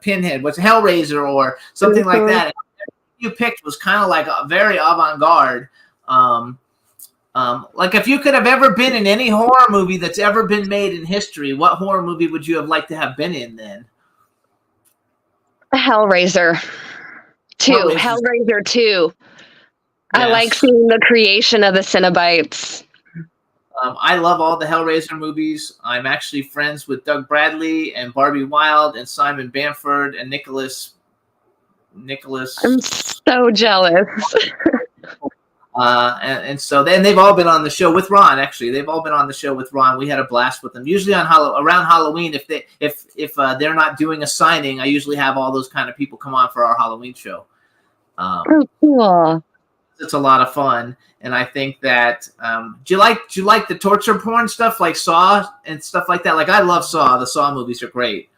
Pinhead, what's Hellraiser, or something like that. And you picked was kind of a very avant-garde. If you could have ever been in any horror movie that's ever been made in history, what horror movie would you have liked to have been in then? Hellraiser 2. Hellraiser 2. Yes. I like seeing the creation of the Cenobites. I love all the Hellraiser movies. I'm actually friends with Doug Bradley and Barbie Wilde and Simon Bamford and Nicholas. I'm so jealous. And so then they've all been on the show with Ron. Actually, they've all been on the show with Ron. We had a blast with them. Usually around Halloween, if they're not doing a signing, I usually have all those kind of people come on for our Halloween show. Cool. It's a lot of fun, and I think that do you like the torture porn stuff like Saw and stuff like that? I love Saw. The Saw movies are great.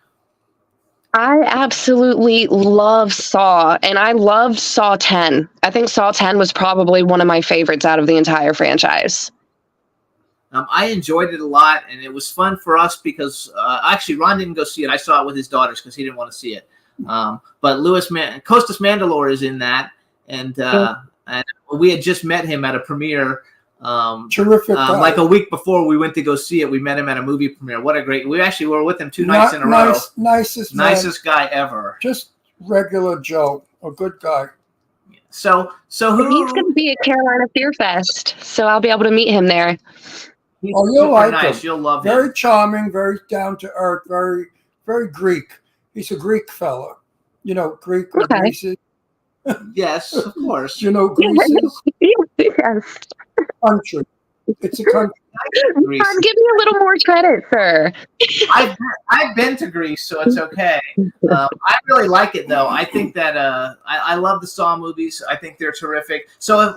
I absolutely love Saw, and I love Saw 10. I think Saw 10 was probably one of my favorites out of the entire franchise. I enjoyed it a lot, and it was fun for us because actually Ron didn't go see it. I saw it with his daughters because he didn't want to see it. But Costas Mandylor is in that, and we had just met him at a premiere. Terrific guy. Like a week before we went to go see it, we met him at a movie premiere. What a great! We actually were with him 2 nights in a row. Nicest guy ever. Just regular Joe, a good guy. So he's going to be at Carolina Fear Fest, so I'll be able to meet him there. You'll like him. You'll love him. Very charming, very down to earth, very, very Greek. He's a Greek fella. You know, Greek or Greece. Yes, of course. You know, Greece is yes. country. It's a country. Give me a little more credit, sir. I've been to Greece, so it's okay. I really like it, though. I think that I love the Saw movies. I think they're terrific. So,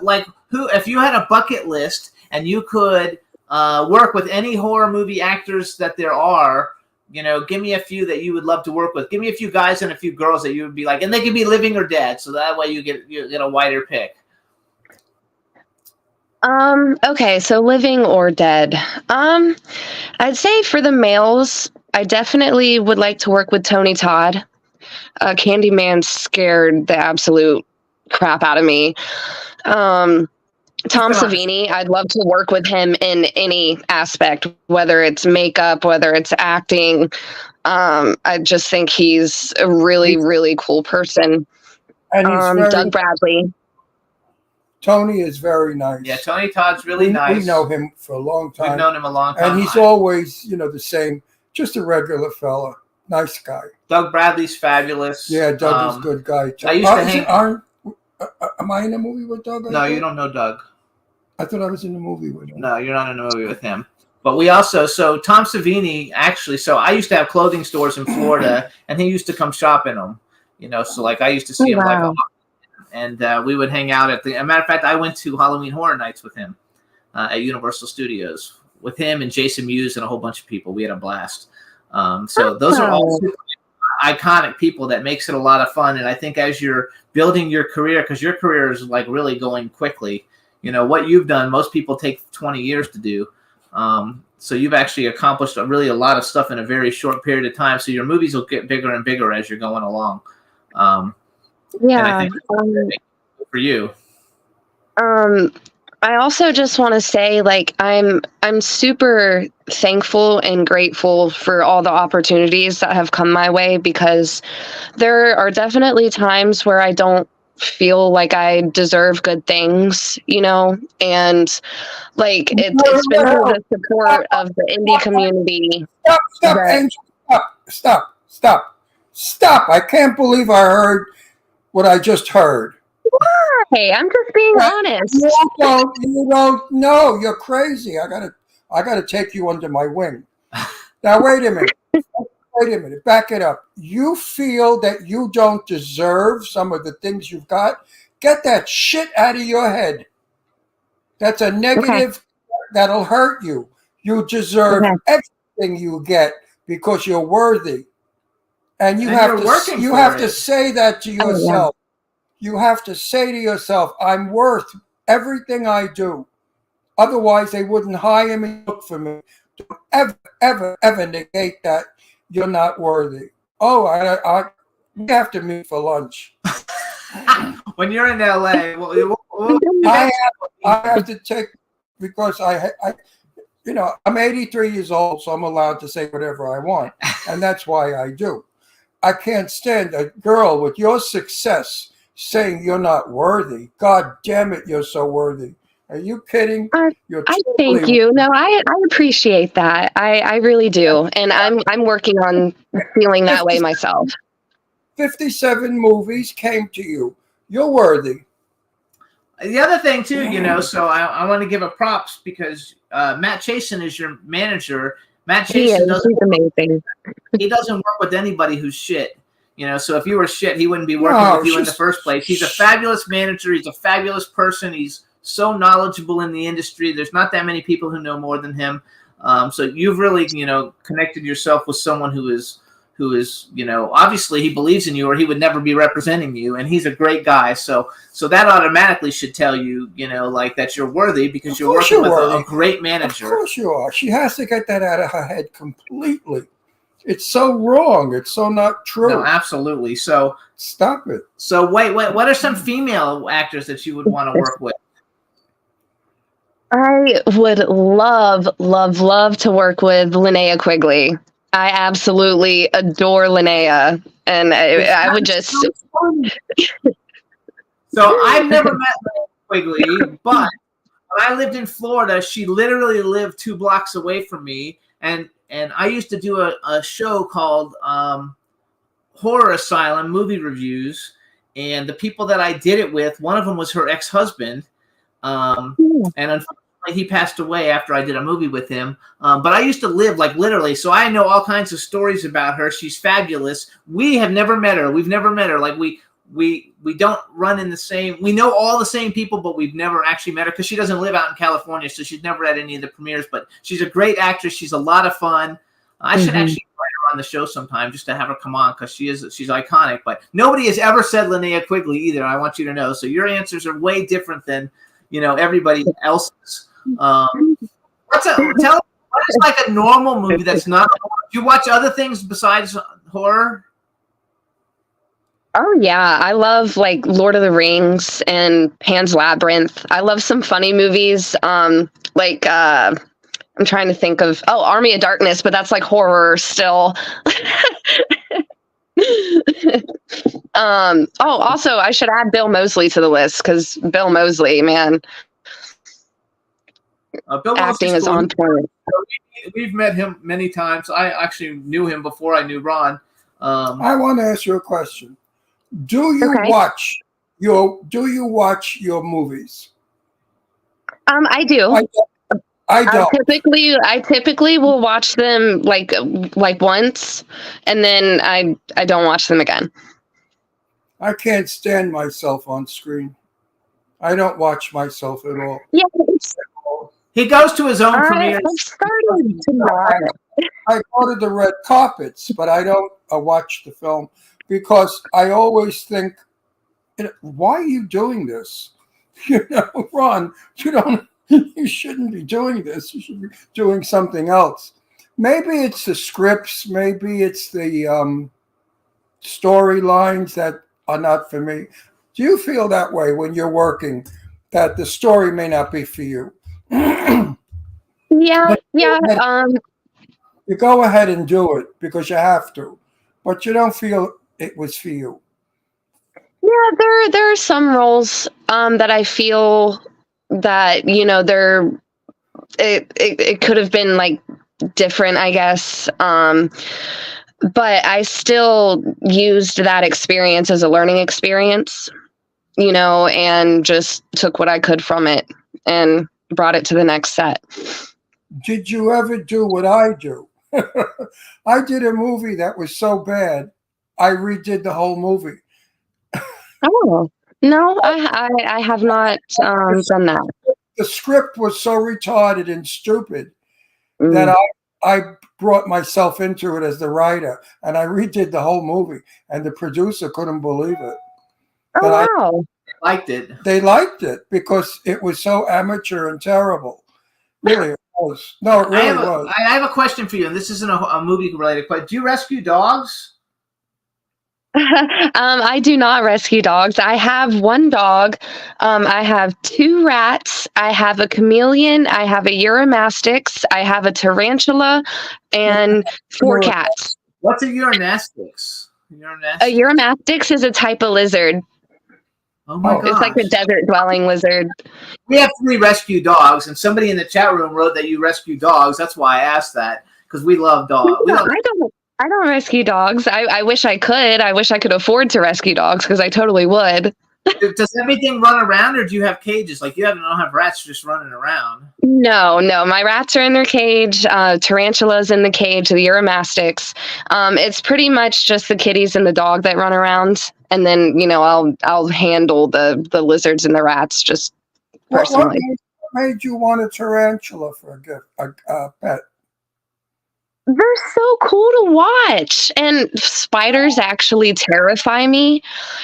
if you had a bucket list and you could work with any horror movie actors that there are, you know, give me a few that you would love to work with. Give me a few guys and a few girls that you would be like, and they can be living or dead, so that way you get a wider pick. Okay, so living or dead. I'd say for the males, I definitely would like to work with Tony Todd. Candyman scared the absolute crap out of me. Tom Savini, I'd love to work with him in any aspect, whether it's makeup, whether it's acting. I just think he's a really, really cool person. And Doug Bradley. Tony is very nice. Yeah, Tony Todd's really nice. We know him for a long time. We've known him a long time. And he's always, the same, just a regular fella. Nice guy. Doug Bradley's fabulous. Yeah, Doug is a good guy. I used to hang... Am I in a movie with Doug? No, you don't know Doug. I thought I was in a movie with him. No, you're not in a movie with him. But we also, Tom Savini, actually, I used to have clothing stores in Florida, and he used to come shop in them. So I used to see him and we would hang out at as a matter of fact, I went to Halloween Horror Nights with him at Universal Studios with him and Jason Mewes and a whole bunch of people. We had a blast. Those are all super iconic people that makes it a lot of fun. And I think as you're building your career, because your career is really going quickly, what you've done, most people take 20 years to do. So you've actually accomplished really a lot of stuff in a very short period of time. So your movies will get bigger and bigger as you're going along. Yeah. And I think for you. I also just want to say, I'm super thankful and grateful for all the opportunities that have come my way, because there are definitely times where I don't feel like I deserve good things, and it's been through the support of the indie community. Stop. I can't believe I heard what I just heard. Why? I'm just being honest. You don't know. You're crazy. I gotta take you under my wing. Now wait a minute. Back it up. You feel that you don't deserve some of the things you've got? Get that shit out of your head. That's a negative that'll hurt you. You deserve everything you get because you're worthy. And you have to say that to yourself. You have to say to yourself, I'm worth everything I do. Otherwise, they wouldn't hire me and look for me. Don't ever negate that you're not worthy. Oh, we have to meet for lunch. When you're in LA, I have to take, because I'm 83 years old, so I'm allowed to say whatever I want. And that's why I do. I can't stand a girl with your success saying you're not worthy. God damn it, you're so worthy. Are you kidding? I thank you. No, I appreciate that. I really do. And I'm working on feeling that way myself. 57 movies came to you. You're worthy. The other thing too, so I want to give a props because Matt Chasen is your manager. Matt Chasen he doesn't work with anybody who's shit. So if you were shit, he wouldn't be working with you in the first place. He's a fabulous manager. He's a fabulous person. He's so knowledgeable in the industry. There's not that many people who know more than him. So you've really, connected yourself with someone who is, obviously he believes in you or he would never be representing you. And he's a great guy. So that automatically should tell you, that you're worthy because you're working with a great manager. Of course you are. She has to get that out of her head completely. It's so wrong. It's so not true. No, absolutely. So stop it. So wait. What are some female actors that you would want to work with? I would love to work with Linnea Quigley. I absolutely adore Linnea, and I would just. So I've never met Linnea Quigley, but when I lived in Florida, she literally lived 2 blocks away from me, and I used to do a show called Horror Asylum Movie Reviews, and the people that I did it with, one of them was her ex-husband, and unfortunately he passed away after I did a movie with him. But I used to live like literally, so I know all kinds of stories about her. She's fabulous. We have never met her. We've never met her. Like we don't run in the same. We know all the same people, but we've never actually met her because she doesn't live out in California, so she's never at any of the premieres. But she's a great actress. She's a lot of fun. I should actually invite her on the show sometime just to have her come on because she's iconic. But nobody has ever said Linnea Quigley either. I want you to know. So your answers are way different than everybody else's. Tell what is like a normal movie that's not horror? Do you watch other things besides horror? Oh yeah, I love like Lord of the Rings and Pan's Labyrinth. I love some funny movies. I'm trying to think of Army of Darkness, but that's like horror still. Also I should add Bill Moseley to the list because Bill Moseley, man. Bill acting is on point. We've met him many times. I actually knew him before I knew Ron. I want to ask you a question. Do you watch your movies? I do. I don't. I typically will watch them like once, and then I don't watch them again. I can't stand myself on screen. I don't watch myself at all. Yeah. He goes to his own premieres. I go to the red carpets, but I don't watch the film because I always think, why are you doing this? Ron, you shouldn't be doing this. You should be doing something else. Maybe it's the scripts. Maybe it's the storylines that are not for me. Do you feel that way when you're working, that the story may not be for you? Yeah. You go ahead and do it because you have to, but you don't feel it was for you. Yeah, there are some roles that I feel that it could have been like different, I guess. But I still used that experience as a learning experience, and just took what I could from it and brought it to the next set. Did you ever do what I do? I did a movie that was so bad, I redid the whole movie. Oh, no, I have not done that. The script was so retarded and stupid that I brought myself into it as the writer, and I redid the whole movie, and the producer couldn't believe it. Oh, wow. Liked it. They liked it because it was so amateur and terrible. Really, it was. No, it really was. I have a question for you, and this isn't a movie-related question. Do you rescue dogs? I do not rescue dogs. I have one dog. I have 2 rats. I have a chameleon. I have a Eurymastix. I have a tarantula, and 4 cats. What's a Eurymastix? A Eurymastix is a type of lizard. Oh my god! It's like a desert-dwelling lizard. We have 3 rescue dogs, and somebody in the chat room wrote that you rescue dogs. That's why I asked that, because we love dogs. I don't rescue dogs. I wish I could. I wish I could afford to rescue dogs because I totally would. Does everything run around, or do you have cages? Like you don't have rats just running around. No. My rats are in their cage. Tarantulas in the cage. The Eurymastix. It's pretty much just the kitties and the dog that run around, and then I'll handle the lizards and the rats just personally. What made you want a tarantula for a gift, a pet? They're so cool to watch, and spiders actually terrify me.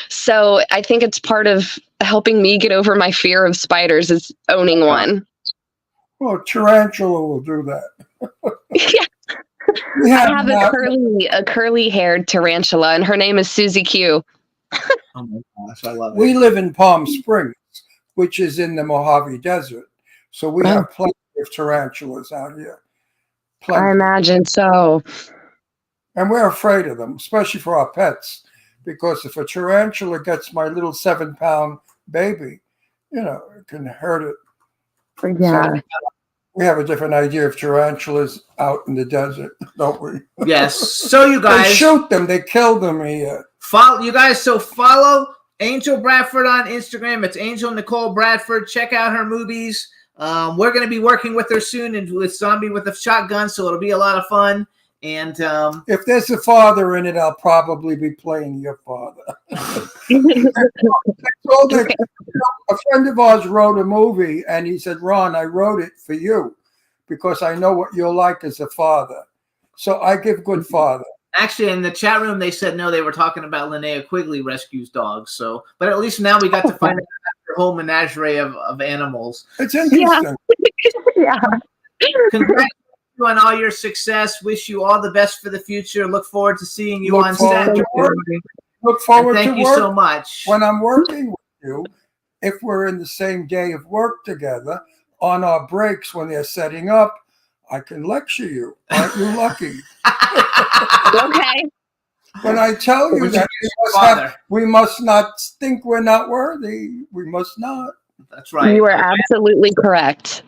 So I think it's part of helping me get over my fear of spiders is owning one. Well, tarantula will do that. Yeah. We I have have not- a curly haired tarantula, and her name is Susie Q. Oh my gosh, I love it. We live in Palm Springs, which is in the Mojave Desert. So we have plenty of tarantulas out here. I imagine so. And we're afraid of them, especially for our pets, because if a tarantula gets my little 7-pound baby, it can hurt it. Yeah. So we have a different idea of tarantulas out in the desert, don't we? Yes. So you guys they shoot them, they kill them here. Follow you guys. So follow Angel Bradford on Instagram. It's Angel Nicole Bradford. Check out her movies. We're going to be working with her soon and with Zombie with a Shotgun, so it'll be a lot of fun. And if there's a father in it, I'll probably be playing your father. A friend of ours wrote a movie, and he said, Ron, I wrote it for you because I know what you're like as a father. So I give good father. Actually, in the chat room, they said no, they were talking about Linnea Quigley rescues dogs. So, but at least now we got to find out her whole menagerie of animals. It's interesting. Yeah. Congratulations on all your success. Wish you all the best for the future. Look forward to seeing you on set. Look forward to thank you work. so much. When I'm working with you, if we're in the same day of work together, on our breaks when they're setting up, I can lecture you. Aren't you lucky? Okay. When I tell you that we must not think we're not worthy, we must not. That's right. You are absolutely correct.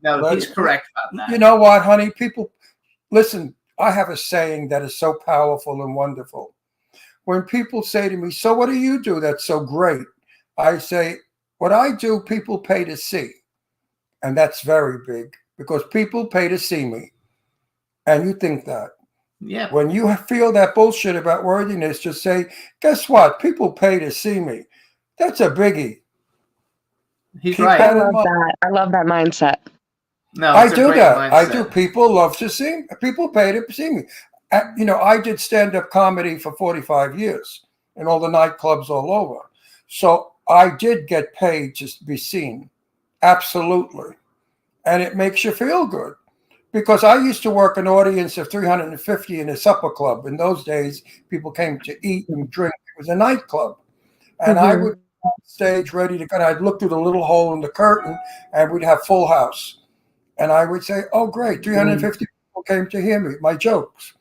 No, he's correct about that. You know what, honey? People, listen, I have a saying that is so powerful and wonderful. When people say to me, so what do you do that's so great? I say, what I do, people pay to see. And that's very big because people pay to see me. And you think that. Yeah. When you feel that bullshit about worthiness, just say, guess what? People pay to see me. That's a biggie. He's Keep right. I love that. I love that mindset. No, I it's a do great that. I mindset. do. People love to see me. People pay to see me. I did stand-up comedy for 45 years in all the nightclubs all over. So I did get paid to be seen. Absolutely. And it makes you feel good. Because I used to work an audience of 350 in a supper club. In those days, people came to eat and drink. It was a nightclub. And I would be on stage ready to go. I'd look through the little hole in the curtain and we'd have full house. And I would say, oh, great, 350 people came to hear me, my jokes.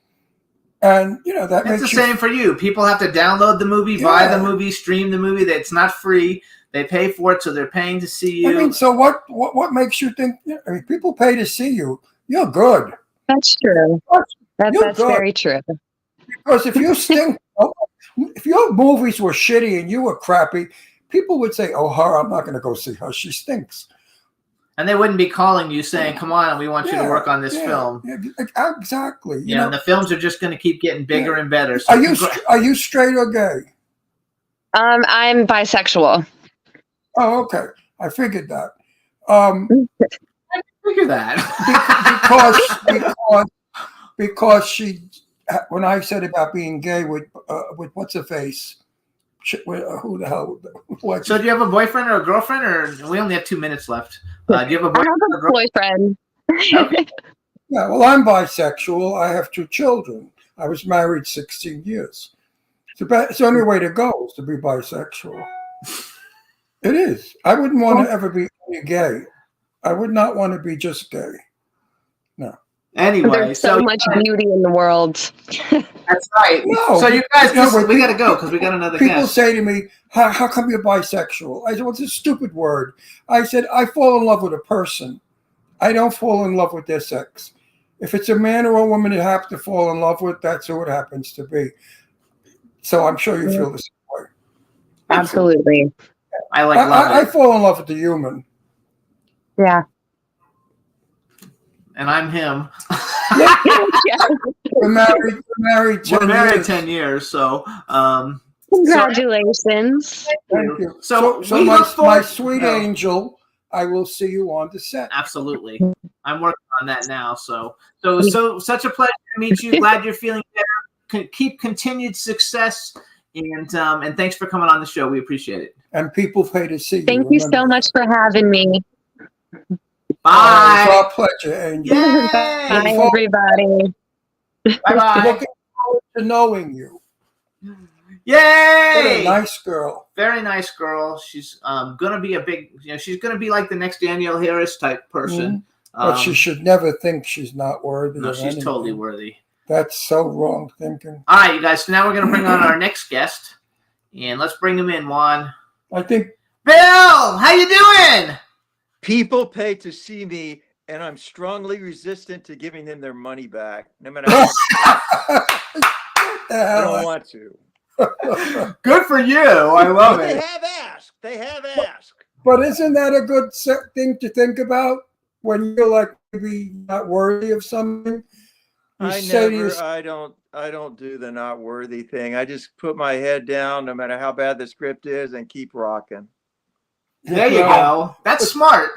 And, that It's makes the same for you. People have to download the movie, buy the movie, stream the movie. It's not free. They pay for it, so they're paying to see you. I mean, so what makes you think, people pay to see you. You're good. That's true. That's good. very true. Because if you stink, if your movies were shitty and you were crappy, people would say, oh, her, I'm not going to go see her. She stinks. And they wouldn't be calling you saying, come on, we want you to work on this film. Yeah, exactly. You know, the films are just going to keep getting bigger and better. So Are you straight or gay? I'm bisexual. Oh, okay. I figured that. I figure that. because she, when I said about being gay with what's her face, who the hell? So do you have a boyfriend or a girlfriend, or we only have 2 minutes left? Do you have a boyfriend? I have a boyfriend. Okay. Yeah, well, I'm bisexual. I have 2 children. I was married 16 years. It's the only way to go is to be bisexual. It is. I wouldn't want to ever be gay. I would not want to be just gay. No. Anyway, there's so much beauty in the world. That's right. No, so you guys, we got to go because we got another people guest. say to me, how come you're bisexual? I said, well, it's a stupid word. I said, I fall in love with a person. I don't fall in love with their sex. If it's a man or a woman you have to fall in love with, that's who it happens to be. So I'm sure you feel the same way. Absolutely. I fall in love with the human. Yeah. And I'm him. We're married 10 years. 10 years, so congratulations. Thank you. So my sweet angel, I will see you on the set. Absolutely. I'm working on that now. So such a pleasure to meet you. Glad you're feeling better. Keep continued success, and thanks for coming on the show. We appreciate it. And people pay to see you. Thank you so much for having me. Bye. It's our pleasure, Angel. Bye, everybody. Bye-bye. Looking forward to knowing you. Yay! What a nice girl. Very nice girl. She's gonna be a big, she's gonna be like the next Danielle Harris type person. But she should never think she's not worthy. No, of she's anything. totally worthy. That's so wrong thinking. All right, you guys. So now we're gonna bring on our next guest, and let's bring him in, Juan. I think Bill, how you doing? People pay to see me, and I'm strongly resistant to giving them their money back, no matter how I don't want to. Good for you. I love They it. have asked. They have asked. But isn't that a good thing to think about when you're like maybe not worthy of something? You say to yourself, I don't do the not worthy thing. I just put my head down, no matter how bad the script is, and keep rocking. There you go. That's smart.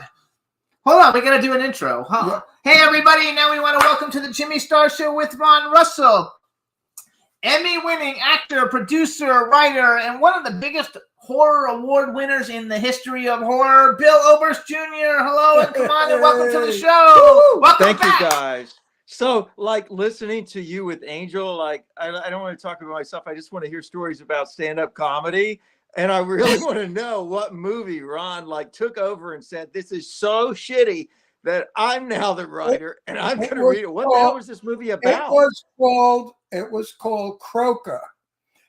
Hold on, we gotta do an intro. Huh? Yeah. Hey everybody, now we want to welcome to the Jimmy Star Show with Ron Russell. Emmy-winning actor, producer, writer, and one of the biggest horror award winners in the history of horror, Bill Oberst Jr. Hello and come on and welcome to the show. Welcome Thank back. you guys. So, like listening to you with Angel, like I don't want to talk about myself. I just want to hear stories about stand-up comedy. And I really want to know what movie Ron like took over and said, this is so shitty that I'm now the writer and I'm going to read it. What the hell was this movie about? It was called Croker.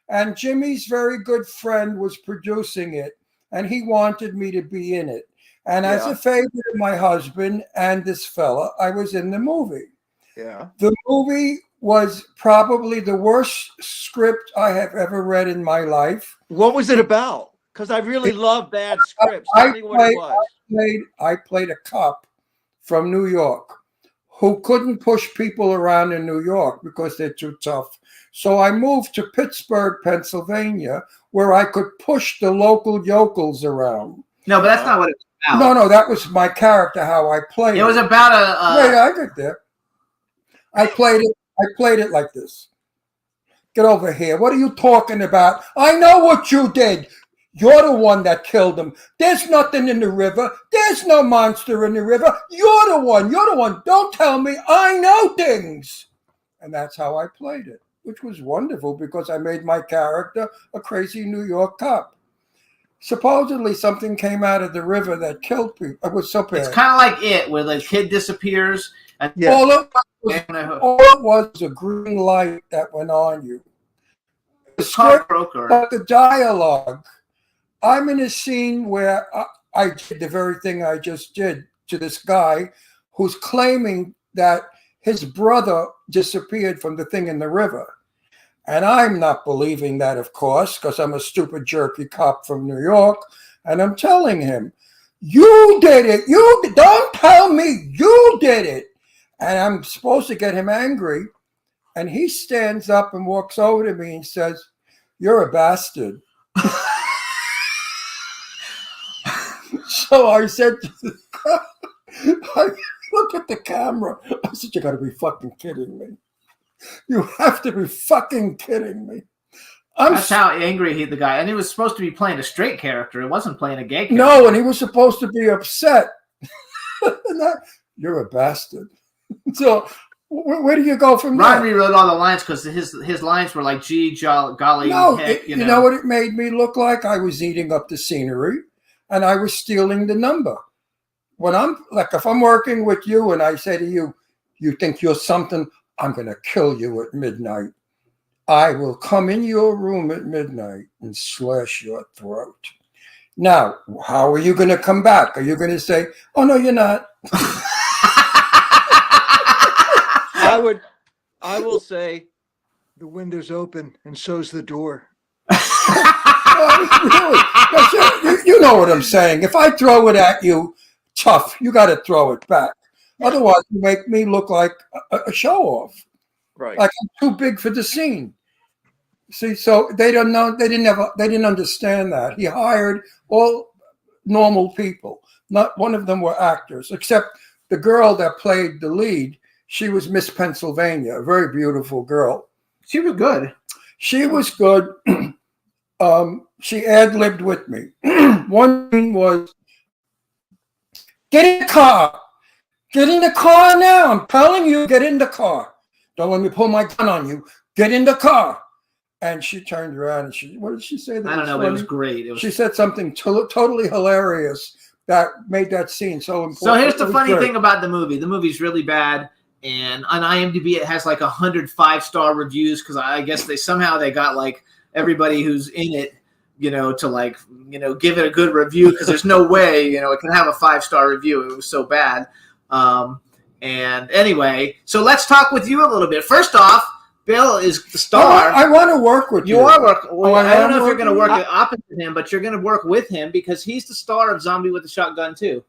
And Jimmy's very good friend was producing it. And he wanted me to be in it. And as a favor to my husband and this fella, I was in the movie. Yeah. The movie was probably the worst script I have ever read in my life. What was it about? Because I really love bad scripts. Tell me what it was. I played a cop from New York who couldn't push people around in New York because they're too tough. So I moved to Pittsburgh, Pennsylvania, where I could push the local yokels around. No, but that's not what it was about. No, that was my character, how I played it. It was about Yeah, I got there. I played it like this. Get over here. What are you talking about? I know what you did. You're the one that killed him. There's nothing in the river. There's no monster in the river. You're the one. You're the one. Don't tell me. I know things. And that's how I played it, which was wonderful because I made my character a crazy New York cop. Supposedly something came out of the river that killed people. It was so bad. It's kind of like It, where the kid disappears. And All it was a green light that went on you. The script, but the dialogue. I'm in a scene where I did the very thing I just did to this guy who's claiming that his brother disappeared from the thing in the river. And I'm not believing that, of course, because I'm a stupid, jerky cop from New York. And I'm telling him, you did it. You don't tell me you did it. And I'm supposed to get him angry. And he stands up and walks over to me and says, you're a bastard. So I said to the guy, I look at the camera. I said, you got to be fucking kidding me. You have to be fucking kidding me. That's how angry the guy. And he was supposed to be playing a straight character. It wasn't playing a gay character. No, and he was supposed to be upset. You're a bastard. So where do you go from there? Ron rewrote all the lines because his lines were like, gee, golly, no, heck, you know what it made me look like? I was eating up the scenery and I was stealing the number. When I'm like, if I'm working with you and I say to you, you think you're something, I'm going to kill you at midnight. I will come in your room at midnight and slash your throat. Now, how are you going to come back? Are you going to say, oh, no, you're not? I will say the window's open and so's the door. Really? You know what I'm saying. If I throw it at you tough, you got to throw it back. Otherwise, you make me look like a show off. Right. Like I'm too big for the scene. See, so they don't know. They didn't understand that. He hired all normal people. Not one of them were actors, except the girl that played the lead. She was Miss Pennsylvania, a very beautiful girl. She was good. She was good. She ad-libbed with me. One thing was, get in the car. Get in the car now. I'm telling you, get in the car. Don't let me pull my gun on you. Get in the car. And she turned around and what did she say? I don't know, but it was great. She said something totally hilarious that made that scene so important. So here's the funny thing about the movie. The movie's really bad. And on IMDb, it has like 100 5-star reviews because I guess they got like everybody who's in it, to give it a good review because there's no way, it can have a 5-star review. It was so bad. And anyway, so let's talk with you a little bit. First off, Bill is the star. I want to work with you. You are working. Well, I don't know if you're going to work opposite him, but you're going to work with him because he's the star of Zombie with a Shotgun too.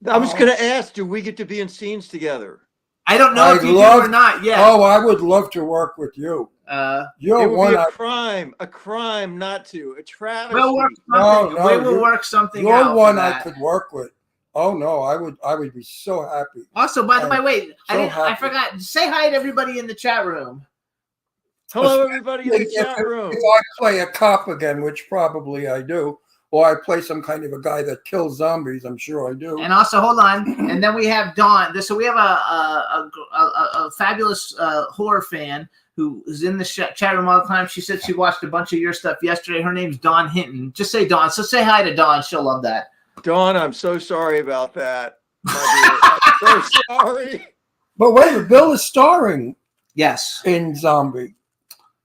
I was going to ask, do we get to be in scenes together? I don't know if you do or not yet. Oh, I would love to work with you. It would be a crime not to. A travesty. We'll work something. We will work something out. You're one I could work with. Oh no, I would be so happy. Also, by the way, wait, I forgot. Say hi to everybody in the chat room. Hello, everybody in the chat room. If I play a cop again, which probably I do, or I play some kind of a guy that kills zombies, I'm sure I do. And also, hold on, and then we have Dawn. So we have a fabulous horror fan who is in the chat room all the time. She said she watched a bunch of your stuff yesterday. Her name's Dawn Hinton. Just say Dawn. So say hi to Dawn. She'll love that. Dawn, I'm so sorry about that. I'm so sorry. But wait, Bill is starring. Yes. In Zombie.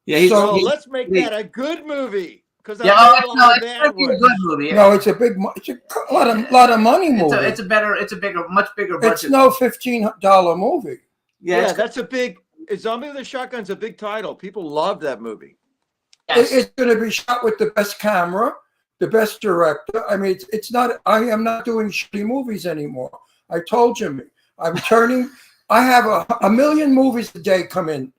Yeah. So let's make that a good movie. Because it's a good movie. No, it's a lot of money movie. It's a much bigger budget. It's no $15 movie. Yeah, that's a big. Zombie with a Shotgun's a big title. People love that movie. Yes. It's going to be shot with the best camera, the best director. I mean, it's not. I am not doing shitty movies anymore. I told Jimmy, I'm turning. I have a million movies a day come in.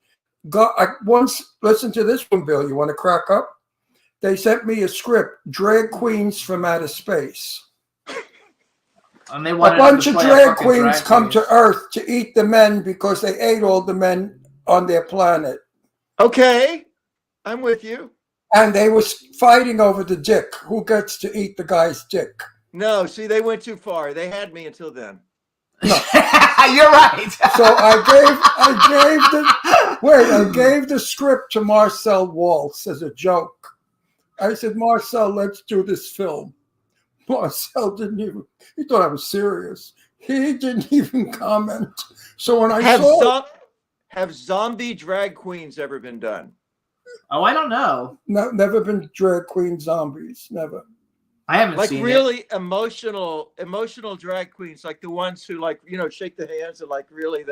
Once listen to this one, Bill. You want to crack up? They sent me a script, Drag Queens from Outer Space. And they a bunch of drag queens come to Earth to eat the men because they ate all the men on their planet. Okay, I'm with you. And they were fighting over the dick. Who gets to eat the guy's dick? No, see, they went too far. They had me until then. No. You're right. So I gave the script to Marcel Waltz as a joke. I said, Marcel, let's do this film. Marcel didn't even, he thought I was serious. He didn't even comment. So when I have zombie drag queens ever been done? Oh, I don't know. No, never been drag queen zombies. Never. I haven't seen really emotional drag queens, like the ones who shake the hands and really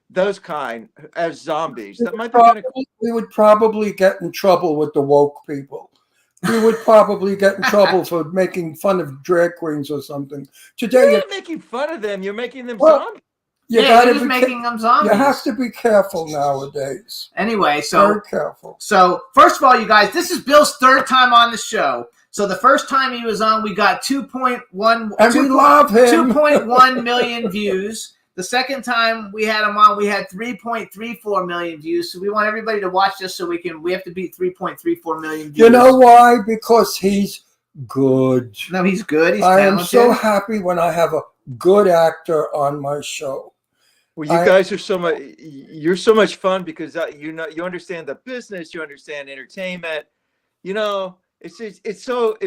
those kind as zombies. That might be kind of cool. We would probably get in trouble with the woke people. We would probably get in trouble for making fun of drag queens or something. Today, you're not making fun of them. You're making them zombies. You're making them zombies. You have to be careful nowadays. Anyway, so very careful. So first of all, you guys, this is Bill's third time on the show. So the first time he was on, we got 2.1 million views. The second time we had him on, we had 3.34 million views. So we want everybody to watch this so we have to beat 3.34 million views. You know why? Because he's good. No, he's good. He's I talented. am so happy when I have a good actor on my show. Well, you guys are so much. You're so much fun because you understand the business. You understand entertainment. It's so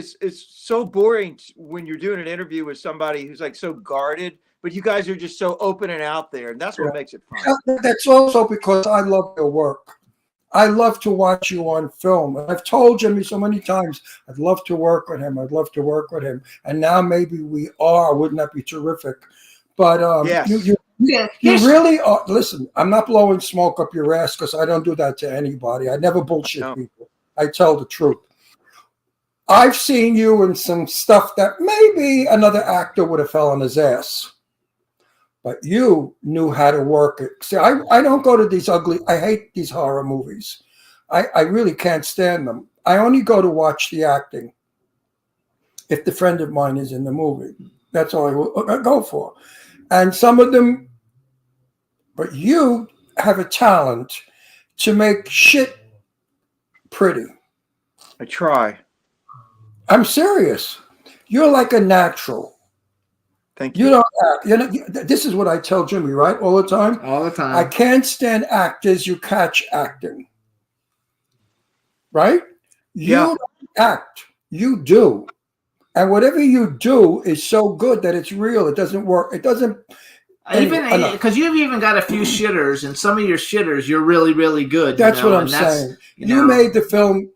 boring when you're doing an interview with somebody who's so guarded. But you guys are just so open and out there, and that's what makes it fun. That's also because I love your work. I love to watch you on film. I've told Jimmy so many times, I'd love to work with him. I'd love to work with him. And now maybe we are. Wouldn't that be terrific? But yes. you really are. Listen, I'm not blowing smoke up your ass because I don't do that to anybody. I never bullshit people. I tell the truth. I've seen you in some stuff that maybe another actor would have fell on his ass. But you knew how to work it. See, I don't go to these I hate these horror movies. I really can't stand them. I only go to watch the acting if the friend of mine is in the movie. That's all I go for. And some of them, but you have a talent to make shit pretty. I try. I'm serious. You're like a natural. Thank You don't act. This is what I tell Jimmy, right? All the time. All the time. I can't stand actors you catch acting. Right? You don't act. You do. And whatever you do is so good that it's real. It doesn't work. It doesn't. Even because you've even got a few shitters, and some of your shitters, you're really, really good. That's what I'm saying. You made the film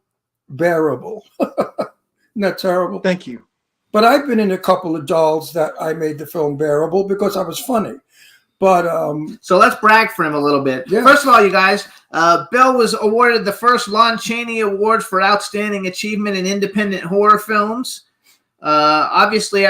bearable. Isn't that terrible? Thank you. But I've been in a couple of dolls that I made the film bearable because I was funny. But so let's brag for him a little bit. Yeah. First of all, you guys, Bill was awarded the first Lon Chaney Award for Outstanding Achievement in Independent Horror Films. Obviously,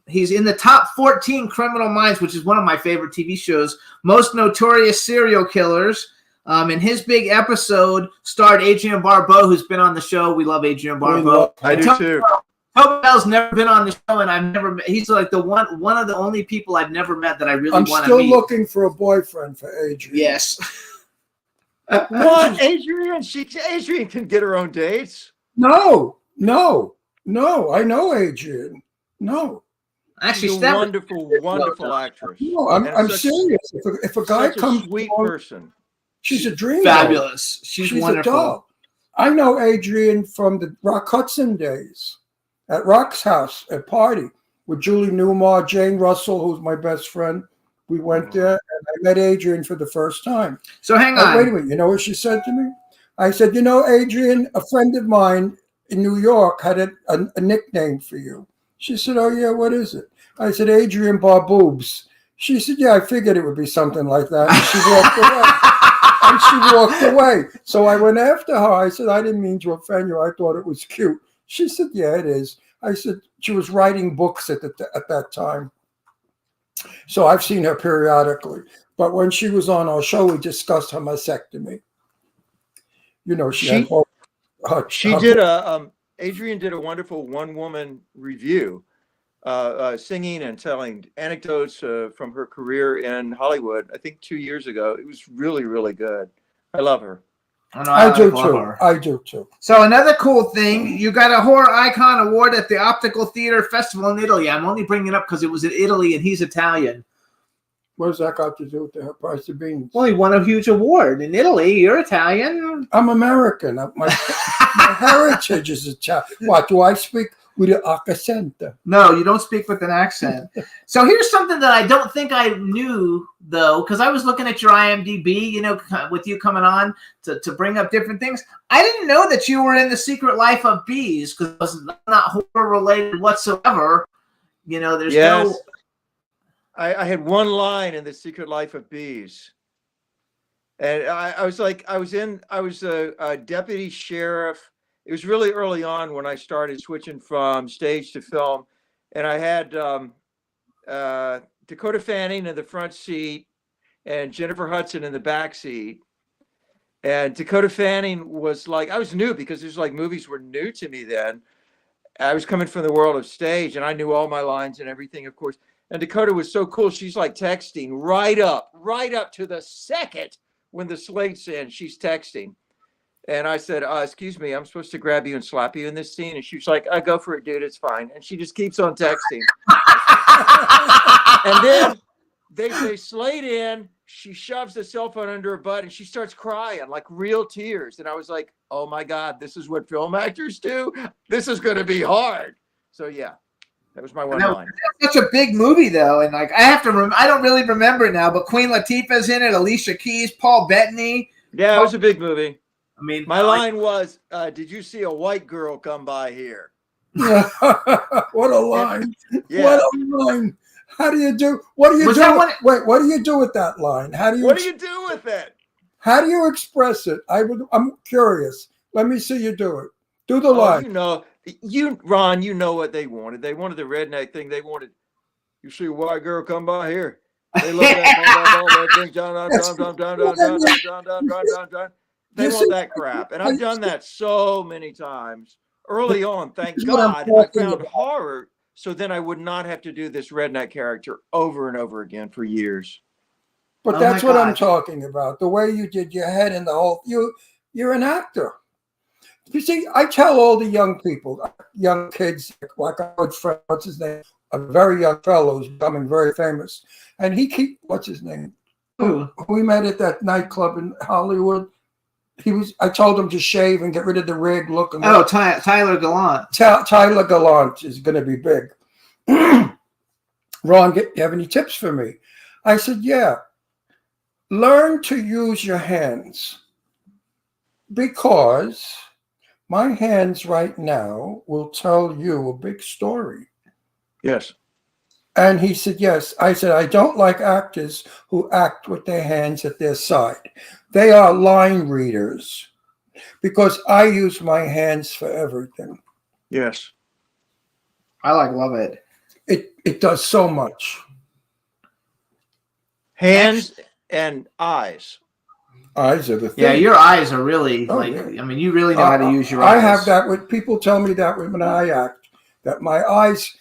he's in the top 14 Criminal Minds, which is one of my favorite TV shows. Most Notorious Serial Killers. And his big episode starred Adrienne Barbeau, who's been on the show. We love Adrienne Barbeau. I do too. Toby Bell's never been on the show, and I've never met. He's like one of the only people I've never met that I really want to meet. I'm still looking for a boyfriend for Adrienne. Yes. What? Adrienne can get her own dates. No. I know Adrienne. No. Actually, she's a wonderful actress. No, I'm serious. If a guy comes, sweet person. She's a dream. Fabulous. She's wonderful. A doll. I know Adrienne from the Rock Hudson days at Rock's house at party with Julie Newmar, Jane Russell, who's my best friend. We went there and I met Adrienne for the first time. So hang on. Wait a minute. You know what she said to me? I said, Adrienne, a friend of mine in New York had a nickname for you. She said, oh, yeah, what is it? I said, Adrienne Barboobs. She said, yeah, I figured it would be something like that. And she walked away. And she walked away. So I went after her. I said, I didn't mean to offend you. I thought it was cute. She said, yeah, it is. I said, she was writing books at that time. So I've seen her periodically. But when she was on our show, we discussed her mastectomy. Adrienne did a wonderful one-woman review, singing and telling anecdotes from her career in Hollywood, I think 2 years ago. It was really, really good. I love her. I do too. So another cool thing, you got a Horror Icon Award at the Optical Theater Festival in Italy. I'm only bringing it up because it was in Italy and he's Italian. What does that got to do with the price of beans? Well, he won a huge award in Italy. You're Italian. I'm American. My heritage is Italian. What, do I speak with an accent? No, you don't speak with an accent. So here's something that I don't think I knew, though, because I was looking at your IMDb, with you coming on to bring up different things. I didn't know that you were in The Secret Life of Bees, because it's not horror-related whatsoever. There's no... I had one line in The Secret Life of Bees. And I was a deputy sheriff. It was really early on when I started switching from stage to film. And I had Dakota Fanning in the front seat and Jennifer Hudson in the back seat. And Dakota Fanning was like, I was new because there's like movies were new to me then. I was coming from the world of stage and I knew all my lines and everything, of course. And Dakota was so cool. She's like texting right up to the second when the slate's in, she's texting. And I said, excuse me, I'm supposed to grab you and slap you in this scene. And she was like, go for it, dude. It's fine. And she just keeps on texting. And then they slate in. She shoves the cell phone under her butt and she starts crying, like real tears. And I was like, oh my God, this is what film actors do? This is going to be hard. So yeah. That was my one line. That's such a big movie, though, and like I don't really remember it now. But Queen Latifah's in it, Alicia Keys, Paul Bettany. Yeah, it was a big movie. I mean, my line was, "Did you see a white girl come by here?" What a line! Yeah. What a line! How do you do? What do you do? Wait, what do you do with that line? What do you do with it? How do you express it? I'm curious. Let me see you do it. Do the line. Ron, you know what they wanted. They wanted the redneck thing. They wanted, you see a white girl come by here. They look at that thing, John. They want that crap. And I've done that so many times. Early on, thank God, I found horror. So then I would not have to do this redneck character over and over again for years. But that's what I'm talking about. The way you did your head and the whole, you're an actor. You see, I tell all the young people, young kids, like a good friend, what's his name? A very young fellow who's becoming very famous. And what's his name? Who we met at that nightclub in Hollywood. I told him to shave and get rid of the rig look. And Tyler Gallant. Tyler Gallant is going to be big. Ron, you have any tips for me? I said, yeah. Learn to use your hands, because my hands right now will tell you a big story. Yes. And he said, yes. I said, I don't like actors who act with their hands at their side. They are line readers, because I use my hands for everything. Yes. I love it. It does so much. Hands and eyes. Eyes are the thing. Yeah, your eyes are really yeah. I mean, you really know how to use your eyes. I have that with people tell me that when I act, that my eyes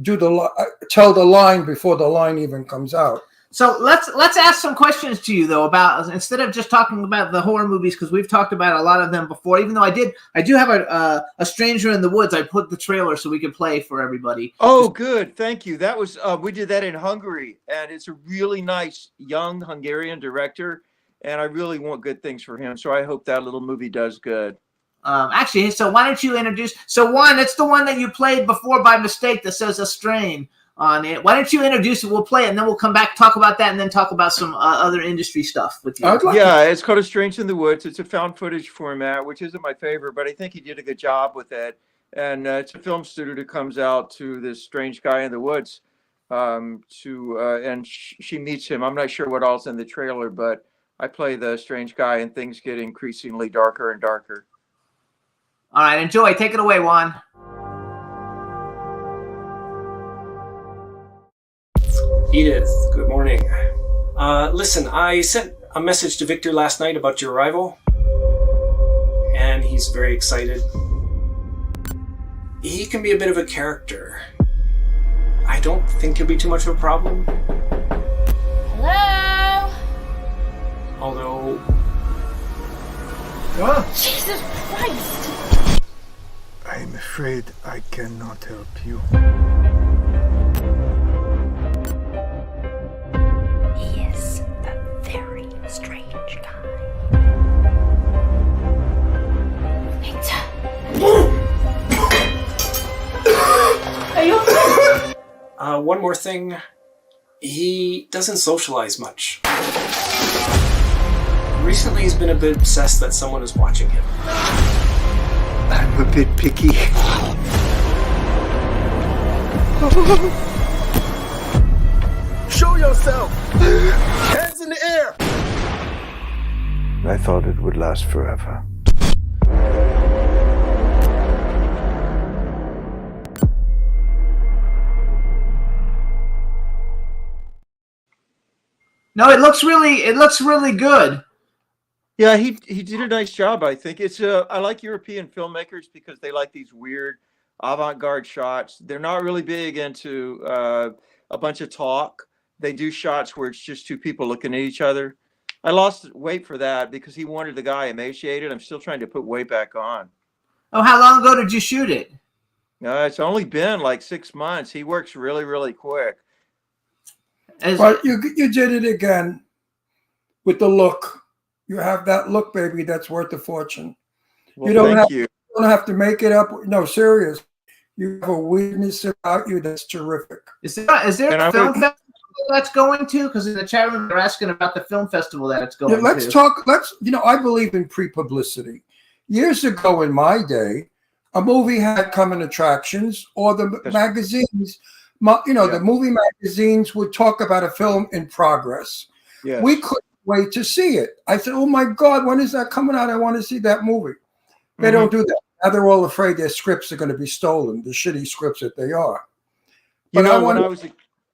tell the line before the line even comes out. So let's ask some questions to you though, about, instead of just talking about the horror movies, because we've talked about a lot of them before. Even though I do have a Stranger in the Woods. I put the trailer so we could play for everybody. Oh, good, thank you. That was we did that in Hungary, and it's a really nice young Hungarian director, and I really want good things for him. So I hope that little movie does good. Actually, so why don't you introduce? So one, it's the one that you played before by mistake that says "A Strain" on it. Why don't you introduce it? We'll play it, and then we'll come back, talk about that, and then talk about some other industry stuff with you. Yeah, it's called A Strange in the Woods. It's a found footage format, which isn't my favorite, but I think he did a good job with it. And it's a film student who comes out to this strange guy in the woods, and she meets him. I'm not sure what all's in the trailer, but I play the strange guy, and things get increasingly darker and darker. All right, enjoy. Take it away, Juan. Edith, good morning. Listen, I sent a message to Victor last night about your arrival, and he's very excited. He can be a bit of a character. I don't think he'll be too much of a problem. Hello? Although... Jesus Christ! I'm afraid I cannot help you. He is a very strange guy. Are you okay? One more thing. He doesn't socialize much. Recently he's been a bit obsessed that someone is watching him. I'm a bit picky. Show yourself! Hands in the air! I thought it would last forever. No, it looks really good. Yeah, he did a nice job. I think it's I like European filmmakers because they like these weird avant-garde shots. They're not really big into a bunch of talk. They do shots where it's just two people looking at each other. I lost weight for that because he wanted the guy emaciated. I'm still trying to put weight back on. Oh, how long ago did you shoot it? It's only been like 6 months. He works really, really quick. But you did it again with the look. You have that look, baby. That's worth a fortune. Well, You don't have to make it up. No, serious. You have a weirdness about you that's terrific. Is there a film festival that's going to? Because in the chat room they're asking about the film festival that it's going to. Let's talk. I believe in pre-publicity. Years ago in my day, a movie had coming attractions, or the magazines. The movie magazines would talk about a film in progress. Yes. We couldn't wait to see it. I said, oh my God, when is that coming out? I want to see that movie. They don't do that. Now they're all afraid their scripts are going to be stolen, the shitty scripts that they are. But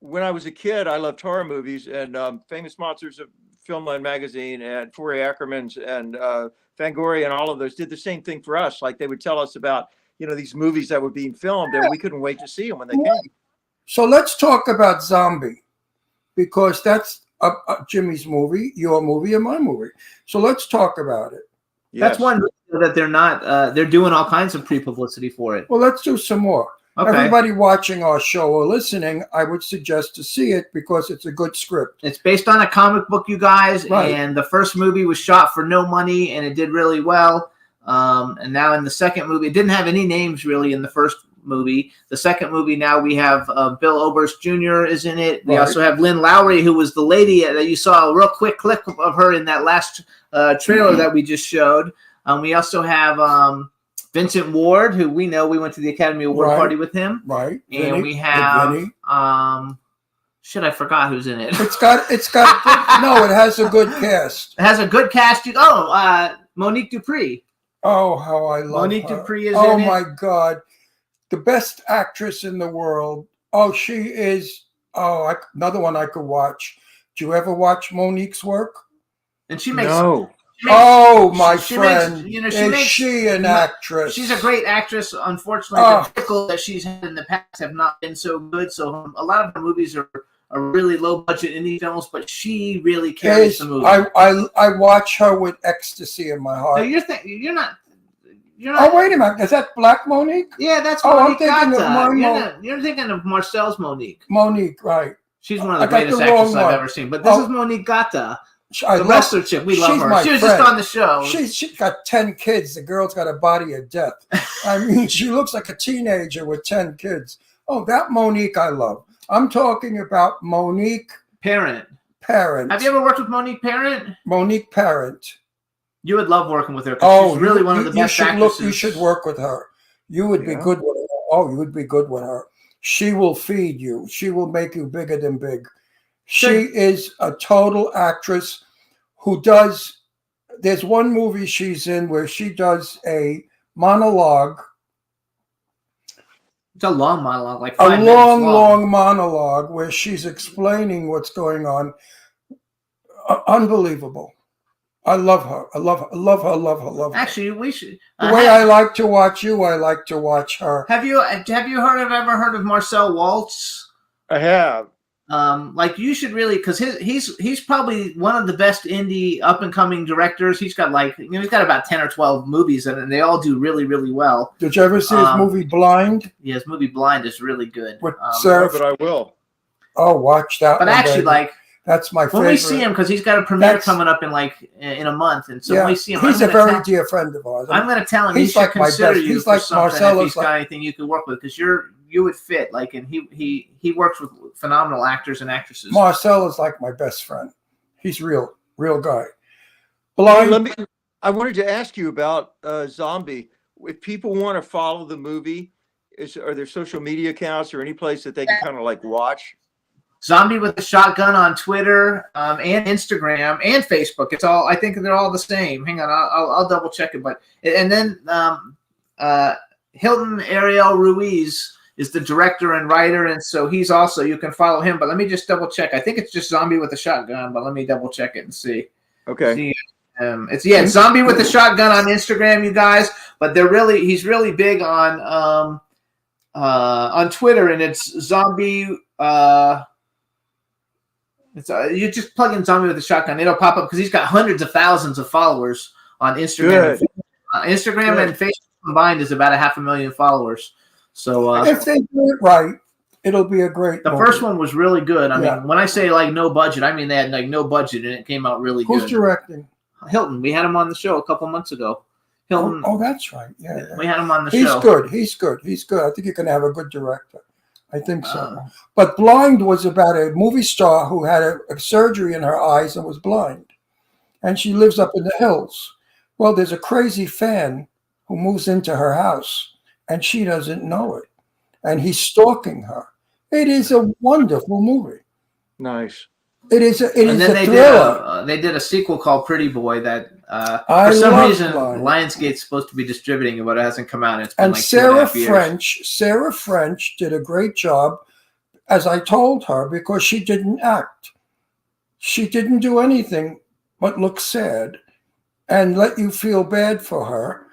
when I was a kid, I loved horror movies, and Famous Monsters of Filmland magazine and Forey Ackerman's and Fangoria and all of those did the same thing for us. Like they would tell us about, these movies that were being filmed, and we couldn't wait to see them when they came. So let's talk about Zombie, because that's Jimmy's movie, your movie, and my movie. So let's talk about it. That's one that they're not. They're doing all kinds of pre-publicity for it. Well, let's do some more. Okay. Everybody watching our show or listening, I would suggest to see it because it's a good script. It's based on a comic book, you guys, Right. and the first movie was shot for no money, and it did really well. And now in the second movie, it didn't have any names really in the first movie. The second movie, now we have Bill Oberst Jr. is in it. We Right. also have Lynn Lowry, who was the lady that you saw a real quick clip of her in that last trailer that we just showed. We also have Vincent Ward, who we know we went to the Academy Award Right. party with him. Right. And Vinny, we with have Vinny. shit, I forgot who's in it. It's got no, it has a good cast. It has a good cast. Monique Dupree. Oh, how I love Monique her. Dupree is oh in it. my God, the best actress in the world. Oh, she is. Oh, another one I could watch. Do you ever watch Monique's work? And she makes. No. she makes- Oh, my she friend. Makes, Is she an actress? She's a great actress. Unfortunately, Oh. the pickle that she's had in the past have not been so good. So a lot of her movies are really low budget indie films, but she really carries Is- the movie. I watch her with ecstasy in my heart. No, you're not. Oh, wait a minute. Is that Black Monique? Yeah, that's Oh, I'm Monique thinking of Gata. You're thinking of Marcel's Monique. Monique, right. She's one of I the got greatest the wrong actresses I've one. ever seen. But this Oh. is Monique Gata. I The love- wrestler chick. We love she's her. my She was friend. just on the show. She's got 10 kids. The girl's got a body of death. I mean, she looks like a teenager with 10 kids. Oh, that Monique I love. I'm talking about Monique Parent. Parent. Have you ever worked with Monique Parent? Monique Parent. You would love working with her. 'Cause she's really one of the you best should actresses. you should work with her. You would be good with her. Oh, you would be good with her. She will feed you. She will make you bigger than big. She is a total actress who does. There's one movie she's in where she does a monologue. It's a long monologue, like A 5 minutes long monologue where she's explaining what's going on. Unbelievable. I love her. I love her. I love her. I love her. I love her. Actually, we should. The way I like to watch you, I like to watch her. Have you ever heard of Marcel Waltz? I have. Like you should really, because he's probably one of the best indie up and coming directors. He's got he's got about 10 or 12 movies, and they all do really, really well. Did you ever see his movie Blind? Yeah, his movie Blind is really good. With Sarah, but I will. Oh, watch that. But one, actually, baby. That's my favorite. when we see him, because he's got a premiere coming up in a month, and so when we see him, he's a very dear friend of ours. I'm going to tell him he's he should like my consider best. you He's for like something if Marcelo's he's got anything you could work with, because you would fit. And he works with phenomenal actors and actresses. Marcel is like my best friend. He's real guy. Blind. I wanted to ask you about Zombie. If people want to follow the movie, are there social media accounts or any place that they can kind of like watch? Zombie with a Shotgun on Twitter and Instagram and Facebook. It's all. I think they're all the same. Hang on, I'll double check it. But and then Hilton Ariel Ruiz is the director and writer, and so he's also, you can follow him. But let me just double check. I think it's just Zombie with a Shotgun, but let me double check it and see. Okay. See, it's Zombie with a Shotgun on Instagram, you guys. But he's really big on Twitter, and it's Zombie. You just plug in Zombie with a Shotgun, it'll pop up because he's got hundreds of thousands of followers on Instagram. Good. Instagram Good. and Facebook combined is about 500,000 followers. So if they do it right, it'll be a great. The movie. first one was really good. I Yeah. mean, when I say no budget, I mean they had no budget and it came out really good. Who's directing? Hilton. We had him on the show a couple months ago. Hilton. Oh, that's right. Yeah. We had him on the He's show. good. He's good. He's good. I think you're going to have a good director. I think so. But Blind was about a movie star who had a surgery in her eyes and was blind. And she lives up in the hills. Well, there's a crazy fan who moves into her house and she doesn't know it. And he's stalking her. It is a wonderful movie. Nice. It is a And then thriller. they did a sequel called Pretty Boy that I for some love reason Blind. Lionsgate's supposed to be distributing it, but it hasn't come out. It's been And like Sarah 2.5 years. French did a great job, as I told her, because she didn't act. She didn't do anything but look sad and let you feel bad for her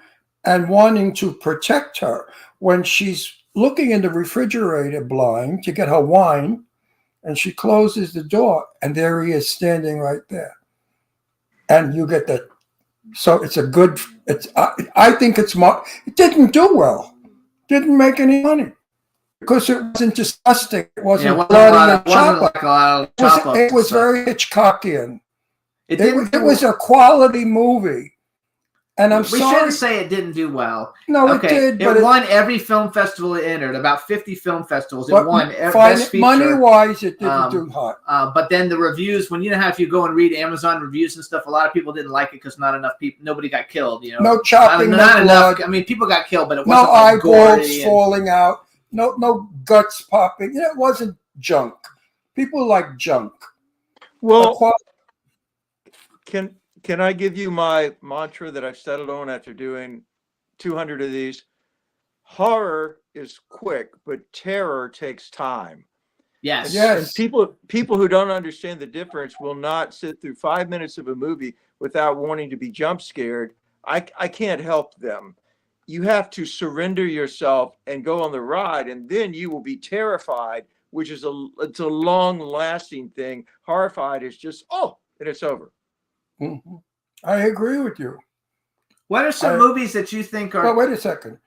and wanting to protect her when she's looking in the refrigerator blind to get her wine, and she closes the door and there he is standing right there. And you get So it's a good. It's I think it's it didn't do well. Didn't make any money because it wasn't disgusting. It wasn't bloody and chop. It was very Hitchcockian. It was a quality movie. And I'm sorry. We shouldn't say it didn't do well. No, it did. But it won every film festival it entered, about 50 film festivals. It won Best Feature. Money-wise, it didn't do hot. But then the reviews, when you know how if you go and read Amazon reviews and stuff, a lot of people didn't like it because not enough people, nobody got killed. You know, no chopping, not no enough. blood. I mean, people got killed, but it wasn't no like eyeballs falling out. No guts popping. It wasn't junk. People like junk. Well, Can I give you my mantra that I've settled on after doing 200 of these? Horror is quick, but terror takes time. Yes. And people who don't understand the difference will not sit through 5 minutes of a movie without wanting to be jump scared. I can't help them. You have to surrender yourself and go on the ride, and then you will be terrified, which is it's a long lasting thing. Horrified is just, and it's over. Mm-hmm. I agree with you. What are some movies that you think are? Well, wait a second.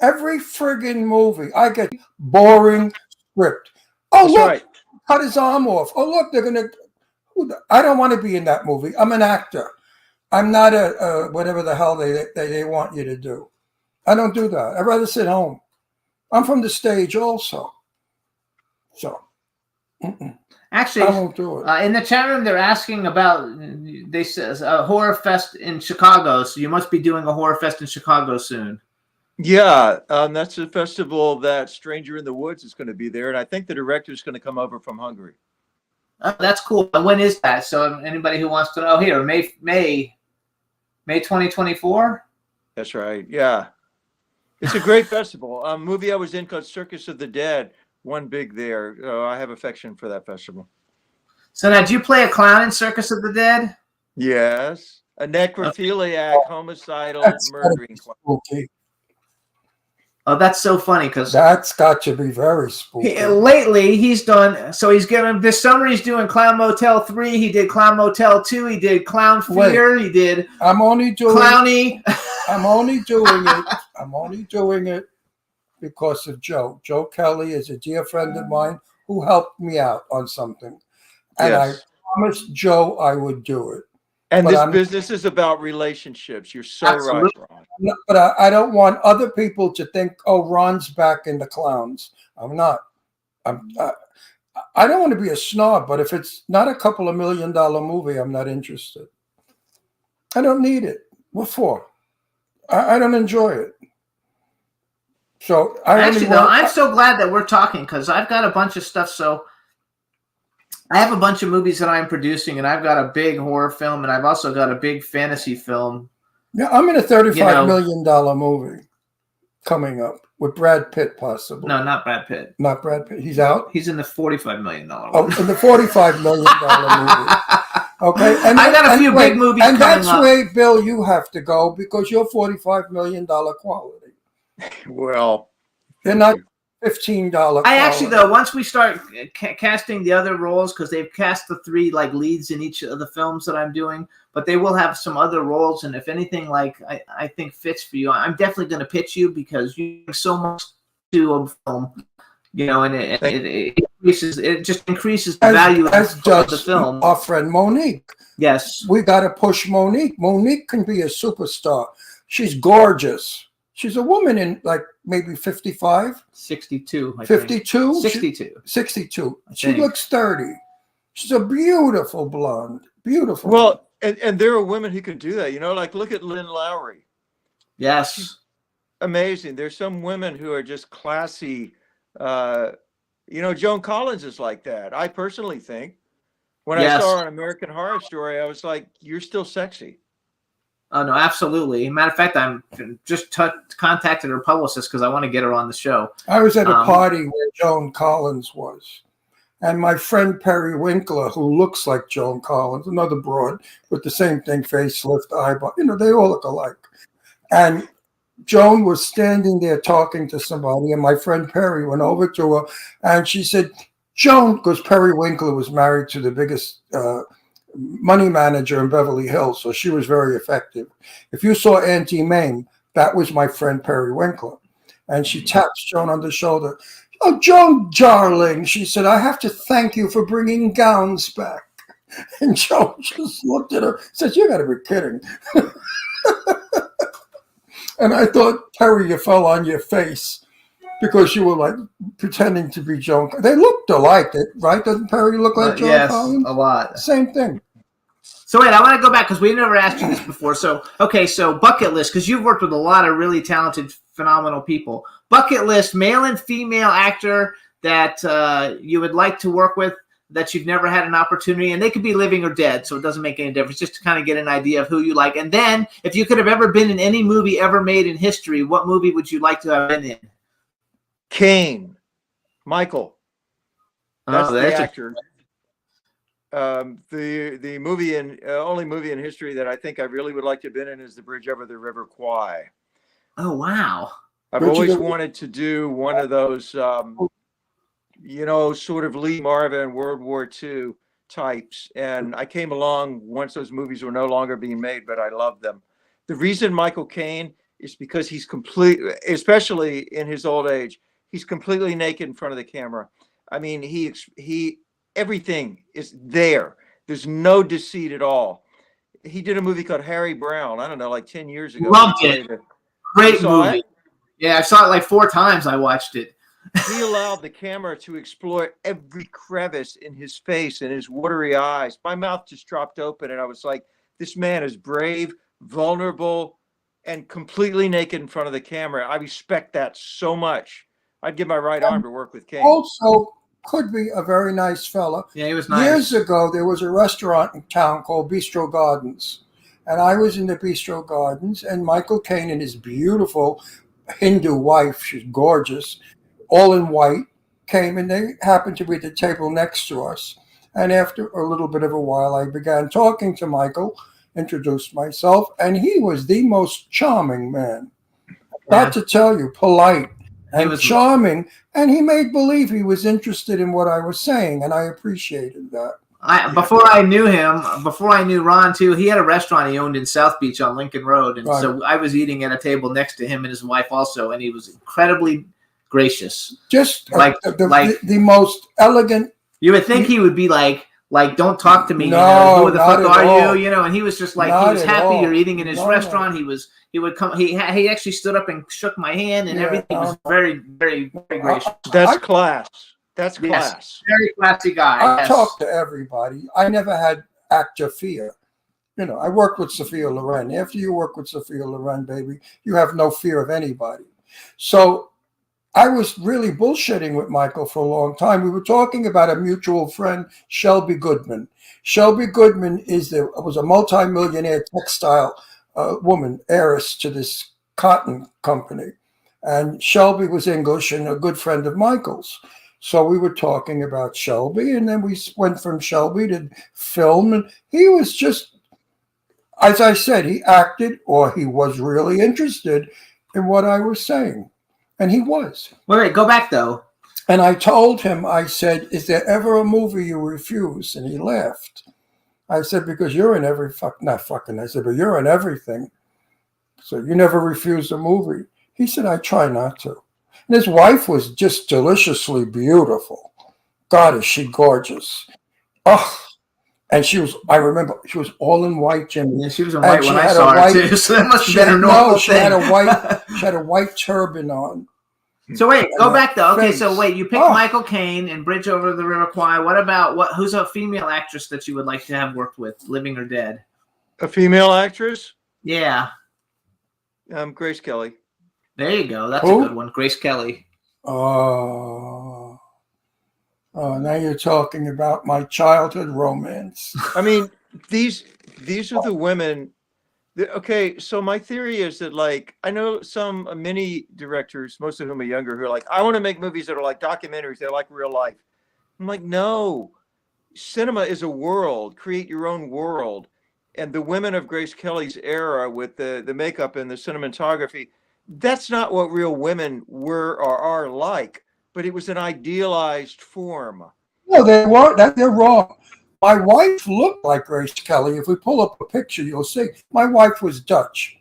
Every friggin' movie, I get boring script. Oh, That's look, right. cut his arm off. Oh, look, they're gonna. I don't want to be in that movie. I'm an actor. I'm not a whatever the hell they want you to do. I don't do that. I'd rather sit home. I'm from the stage also. So. Actually, I won't do it. In the chat room, they're asking about. They says a horror fest in Chicago, so you must be doing a horror fest in Chicago soon. Yeah, that's a festival that Stranger in the Woods is going to be there, and I think the director is going to come over from Hungary. Oh, that's cool. And when is that? So anybody who wants to know, here, May 2024. That's right. Yeah, it's a great festival. A movie I was in called Circus of the Dead. One big there. I have affection for that festival. So now, do you play a clown in Circus of the Dead? Yes, a necrophiliac, homicidal, murdering clown. Okay. Oh, that's so funny because that's got to be very spooky. Lately, he's done. So he's getting this summer. He's doing Clown Motel 3. He did Clown Motel 2. He did Clown Fear. He did. I'm only doing Clowny. I'm only doing it. I'm only doing it because of Joe. Joe Kelly is a dear friend of mine who helped me out on something. And Yes. I promised Joe I would do it. And But this I'm- business is about relationships. You're so Absolutely. right, Ron. No, but I don't want other people to think, oh, Ron's back in the clowns. I'm not. I don't want to be a snob, but if it's not a couple of $1 million movie, I'm not interested. I don't need it. What for? I don't enjoy it. So I Actually, only though, want, I'm so glad that we're talking because I've got a bunch of stuff. So I have a bunch of movies that I'm producing, and I've got a big horror film, and I've also got a big fantasy film. yeah, I'm in a $35 You know- million movie coming up with Brad Pitt, possibly. No, not Brad Pitt. Not Brad Pitt. He's out. He's in the $45 million one. Oh, in the $45 million movie. Okay, I got a few big movies and coming that's up. where, Bill, you have to go because you're $45 million quality. Well, They're not $15. I actually, quality. though, once we start casting the other roles, because they've cast the 3 like leads in each of the films that I'm doing, but they will have some other roles. And if anything, like I think fits for you, I'm definitely going to pitch you because you bring so much to a film, you know, and it increases. It just increases the value as of does the film. our friend Monique. Yes, We got to push Monique. Monique can be a superstar. She's gorgeous. She's a woman in like maybe 55, 62, I think. 52, 62. 62. She think. looks 30. She's a beautiful blonde. Beautiful. well, and there are women who can do that. You know, like look at Lynn Lowry. Yes. Amazing. There's some women who are just classy. You know, Joan Collins is like that. I personally think when Yes. I saw her on American Horror Story, I was like, you're still sexy. Oh, no, absolutely. Matter of fact, I'm just contacted her publicist because I want to get her on the show. I was at a Um, party where Joan Collins was. And my friend Perry Winkler, who looks like Joan Collins, another broad with the same thing, facelift, eyeball, you know, they all look alike. And Joan was standing there talking to somebody, and my friend Perry went over to her, and she said, Joan, because Perry Winkler was married to the biggest money manager in Beverly Hills, so she was very effective. If you saw Auntie Mame, that was my friend Perry Winkler. And she taps Joan on the shoulder. "Oh, Joan, darling," she said, "I have to thank you for bringing gowns back." And Joan just looked at her, said, "You got to be kidding." And I thought, Perry, you fell on your face because you were like pretending to be Joan. They looked alike, right? Doesn't Perry look like Joan Yes, Collins? a lot. Same thing. So wait, I want to go back because we never asked you this before. So bucket list, because you've worked with a lot of really talented, phenomenal people. Bucket list, male and female actor that you would like to work with that you've never had an opportunity, and they could be living or dead, so it doesn't make any difference, just to kind of get an idea of who you like. And then, if you could have ever been in any movie ever made in history, what movie would you like to have been in? Kane, Michael. That's the actor. The movie only movie in history that I think I really would like to have been in is The Bridge Over the River Kwai. Oh wow! I've always wanted to do one of those, sort of Lee Marvin World War II types. And I came along once those movies were no longer being made, but I loved them. The reason Michael Caine is because he's especially in his old age, he's completely naked in front of the camera. I mean, everything is there. There's no deceit at all. He did a movie called Harry Brown, I don't know, like 10 years ago. Loved it. Great movie. Yeah, I saw it like 4 times. I watched it. He allowed the camera to explore every crevice in his face and his watery eyes. My mouth just dropped open, and I was like, this man is brave, vulnerable, and completely naked in front of the camera. I respect that so much. I'd give my right arm to work with Caine. Also, could be a very nice fella. Yeah, he was nice. Years ago, there was a restaurant in town called Bistro Gardens. And I was in the Bistro Gardens, and Michael Caine and his beautiful Hindu wife, she's gorgeous, all in white, came, and they happened to be at the table next to us. And after a little bit of a while, I began talking to Michael, introduced myself, and he was the most charming man. Not to tell you, polite and charming, and he made believe he was interested in what I was saying, and I appreciated that. Before I knew Ron too, he had a restaurant he owned in South Beach on Lincoln Road, and so I was eating at a table next to him and his wife also, and he was incredibly gracious. Just the most elegant. You would think he would be like don't talk to me. No, who the not fuck at are all. you? And he was just like Not he was at happy all. you're eating in his No, restaurant. He would come. He actually stood up and shook my hand, and everything was very, very, very gracious. That's class. That's class. Yes, very classy guy. I yes. talked to everybody. I never had actor fear. I worked with Sophia Loren. After you work with Sophia Loren, baby, you have no fear of anybody. So I was really bullshitting with Michael for a long time. We were talking about a mutual friend, Shelby Goodman. Shelby Goodman was a multimillionaire textile woman, heiress to this cotton company. And Shelby was English and a good friend of Michael's. So we were talking about Shelby, and then we went from Shelby to film. And he was just, as I said, he acted, or he was really interested in what I was saying. And he was. Wait, go back though. And I told him, I said, is there ever a movie you refuse? And he laughed. I said, because you're in every I said, but you're in everything. So you never refuse a movie. He said, I try not to. And his wife was just deliciously beautiful. God, is she gorgeous. Oh, and I remember she was all in white, Jimmy. Yeah, she was in white when I saw her too, so that must have been a normal thing. She had a white turban on. So wait, go back though. Okay, so wait, you picked Michael Caine and Bridge Over the River Kwai. What about who's a female actress that you would like to have worked with, living or dead? A female actress? Yeah. Grace Kelly. There you go. That's a good one. Grace Kelly. Oh, now you're talking about my childhood romance. I mean, these are the women. Okay, so my theory is that, like, I know some many directors, most of whom are younger, who are like, I want to make movies that are like documentaries, they're like real life. I'm like, no, cinema is a world. Create your own world. And the women of Grace Kelly's era with the makeup and the cinematography, that's not what real women were or are like, but it was an idealized form. No, they're wrong. My wife looked like Grace Kelly. If we pull up a picture, you'll see. My wife was Dutch.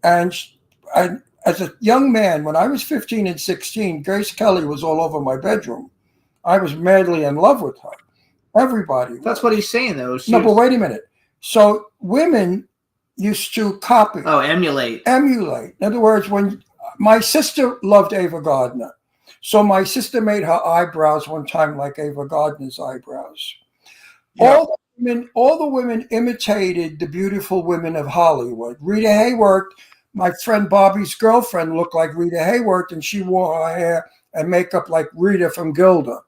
And as a young man, when I was 15 and 16, Grace Kelly was all over my bedroom. I was madly in love with her. Everybody. That's what he's saying, though. No, but wait a minute. So women used to copy. Oh, emulate. Emulate. In other words, when my sister loved Ava Gardner. So my sister made her eyebrows one time like Ava Gardner's eyebrows. Yeah. All the women imitated the beautiful women of Hollywood. Rita Hayworth, my friend Bobby's girlfriend, looked like Rita Hayworth, and she wore her hair and makeup like Rita from Gilda.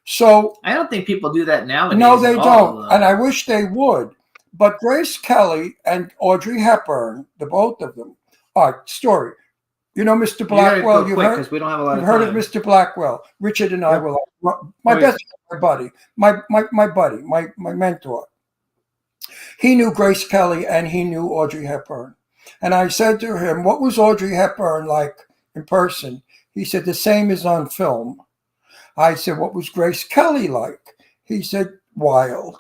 So I don't think people do that nowadays. no, they at all, don't, and I wish they would. But Grace Kelly and Audrey Hepburn, the both of them. All right, story. You know Mr. Blackwell. You've heard, we don't have a lot you've of heard time. of Mr. Blackwell. Richard and I were like, my best friend, my buddy, my mentor. He knew Grace Kelly and he knew Audrey Hepburn. And I said to him, what was Audrey Hepburn like in person? He said, the same as on film. I said, what was Grace Kelly like? He said, wild.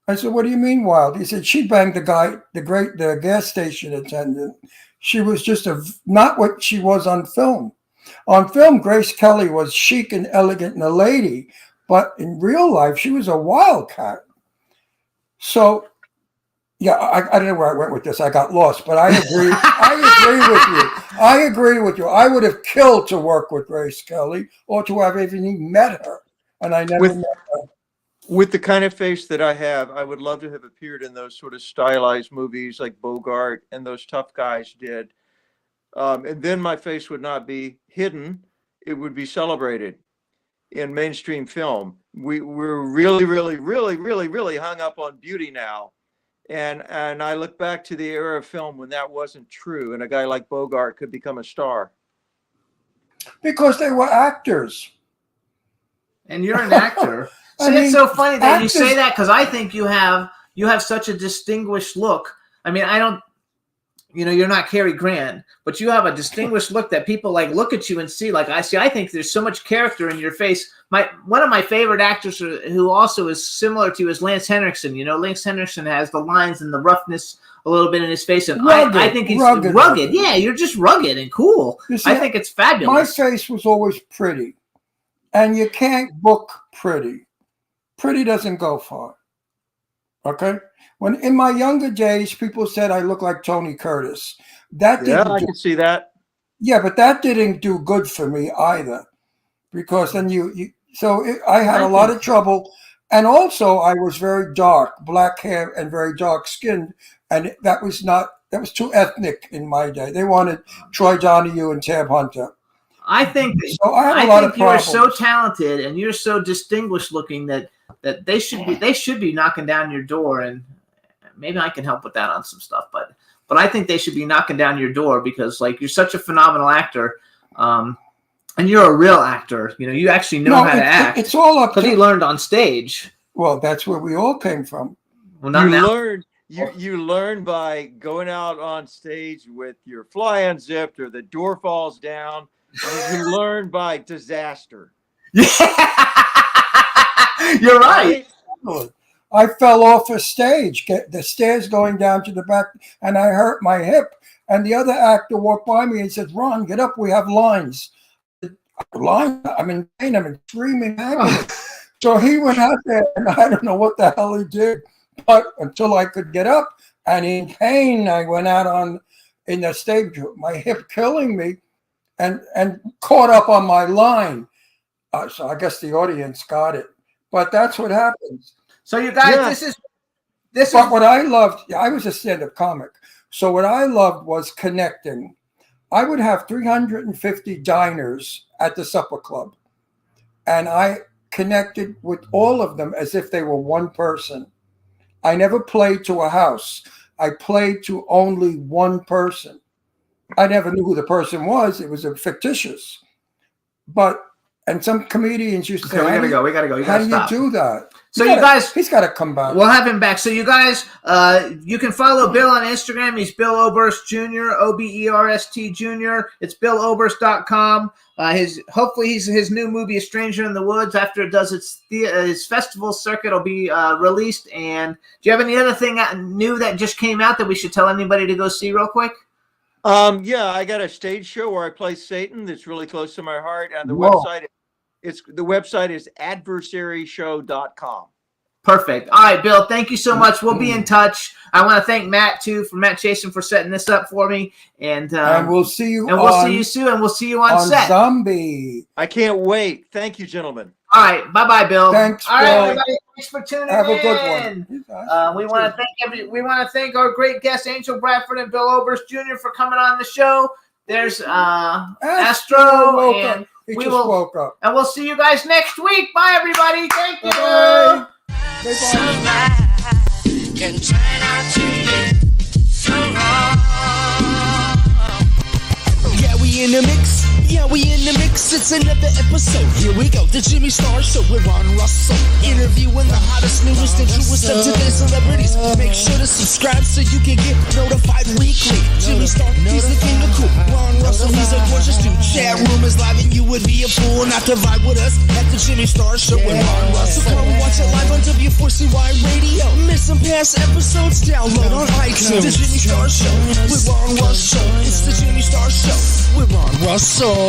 I said, what do you mean wild? He said, she banged the gas station attendant. She was just not what she was on film. On film, Grace Kelly was chic and elegant and a lady, but in real life, she was a wildcat. So, yeah, I don't know where I went with this. I got lost, but I agree. I agree with you. I would have killed to work with Grace Kelly or to have even met her, and I never met her. With the kind of face that I have, I would love to have appeared in those sort of stylized movies like Bogart and those tough guys did. And then my face would not be hidden. It would be celebrated in mainstream film. We're really hung up on beauty now. And I look back to the era of film when that wasn't true. And a guy like Bogart could become a star. Because they were actors. And you're an actor. See, it's so funny that you say that because I think you have such a distinguished look. I mean, you're not Cary Grant, but you have a distinguished look that people like look at you and see. Like I see, I think there's so much character in your face. One of my favorite actors who also is similar to you is Lance Henriksen. You know, Lance Henriksen has the lines and the roughness a little bit in his face, and I think he's rugged. Yeah, you're just rugged and cool. See, I think it's fabulous. My face was always pretty, and you can't book pretty. Pretty doesn't go far. Okay? When in my younger days, people said I look like Tony Curtis. I can see that. Yeah, but that didn't do good for me either, because then I had a lot of trouble, and also I was very dark, black hair and very dark skinned, and that was too ethnic in my day. They wanted Troy Donahue and Tab Hunter. I think so. I think you are so talented and you're so distinguished looking that they should be knocking down your door, and maybe I can help with that on some stuff, but I think they should be knocking down your door because like you're such a phenomenal actor, and you're a real actor. You know, you actually know how to act. It's all up because he learned on stage. Well, that's where we all came from. Well, not now. You learn by going out on stage with your fly unzipped or the door falls down. You learn by disaster. You're right. I fell off a stage, the stairs going down to the back, and I hurt my hip. And the other actor walked by me and said, "Ron, get up. We have lines." Line? I'm in pain. I'm in screaming agony. So he went out there, and I don't know what the hell he did, but until I could get up, and in pain, I went out in the stage, my hip killing me, and caught up on my line. So I guess the audience got it. But that's what happens. So you guys, this is what I loved. I was a stand-up comic. So what I loved was connecting. I would have 350 diners at the supper club. And I connected with all of them as if they were one person. I never played to a house. I played to only one person. I never knew who the person was. It was fictitious. But And some comedians used to say, Okay, we gotta go. We gotta go. You How gotta do stop. you do that? So He you gotta- guys, he's got to come back. we'll have him back. So you guys, you can follow Bill on Instagram. He's Bill Oberst Jr. OBERST Jr. It's BillOberst.com. Hopefully his new movie, A Stranger in the Woods, after it does its festival circuit, will be released. And do you have any other thing new that just came out that we should tell anybody to go see real quick? Yeah, I got a stage show where I play Satan that's really close to my heart, and the website is adversaryshow.com. Perfect. All right, Bill, thank you so much. We'll be in touch. I want to thank Matt too, for Matt Chasen, for setting this up for me. And we'll see you. And we'll see you soon. And we'll see you on set. Zombie. I can't wait. Thank you, gentlemen. All right, bye, Bill. Thanks, All right, Bill. everybody. Thanks for tuning Have in. a good one. We want to thank our great guests, Angel Bradford and Bill Oberst Jr. for coming on the show. There's Astro, woke and up. He just woke up. And we'll see you guys next week. Bye, everybody. Thank you. Bye. Can turn out to be so wrong. Yeah, we in the mix. Yeah, we in the mix. It's another episode. Here we go. The Jimmy Star Show with Ron Russell. Interviewing the hottest, newest, and truest of today's celebrities. Make sure to subscribe so you can get notified weekly. Jimmy Star, he's the king of cool. Ron Russell, he's a gorgeous dude. Chat room is live and you would be a fool not to vibe with us at the Jimmy Star Show with Ron Russell. So come watch it live on W4CY Radio. Miss some past episodes? Download on iTunes. The Jimmy Star Show with Ron Russell. It's the Jimmy Star Show with Ron Russell.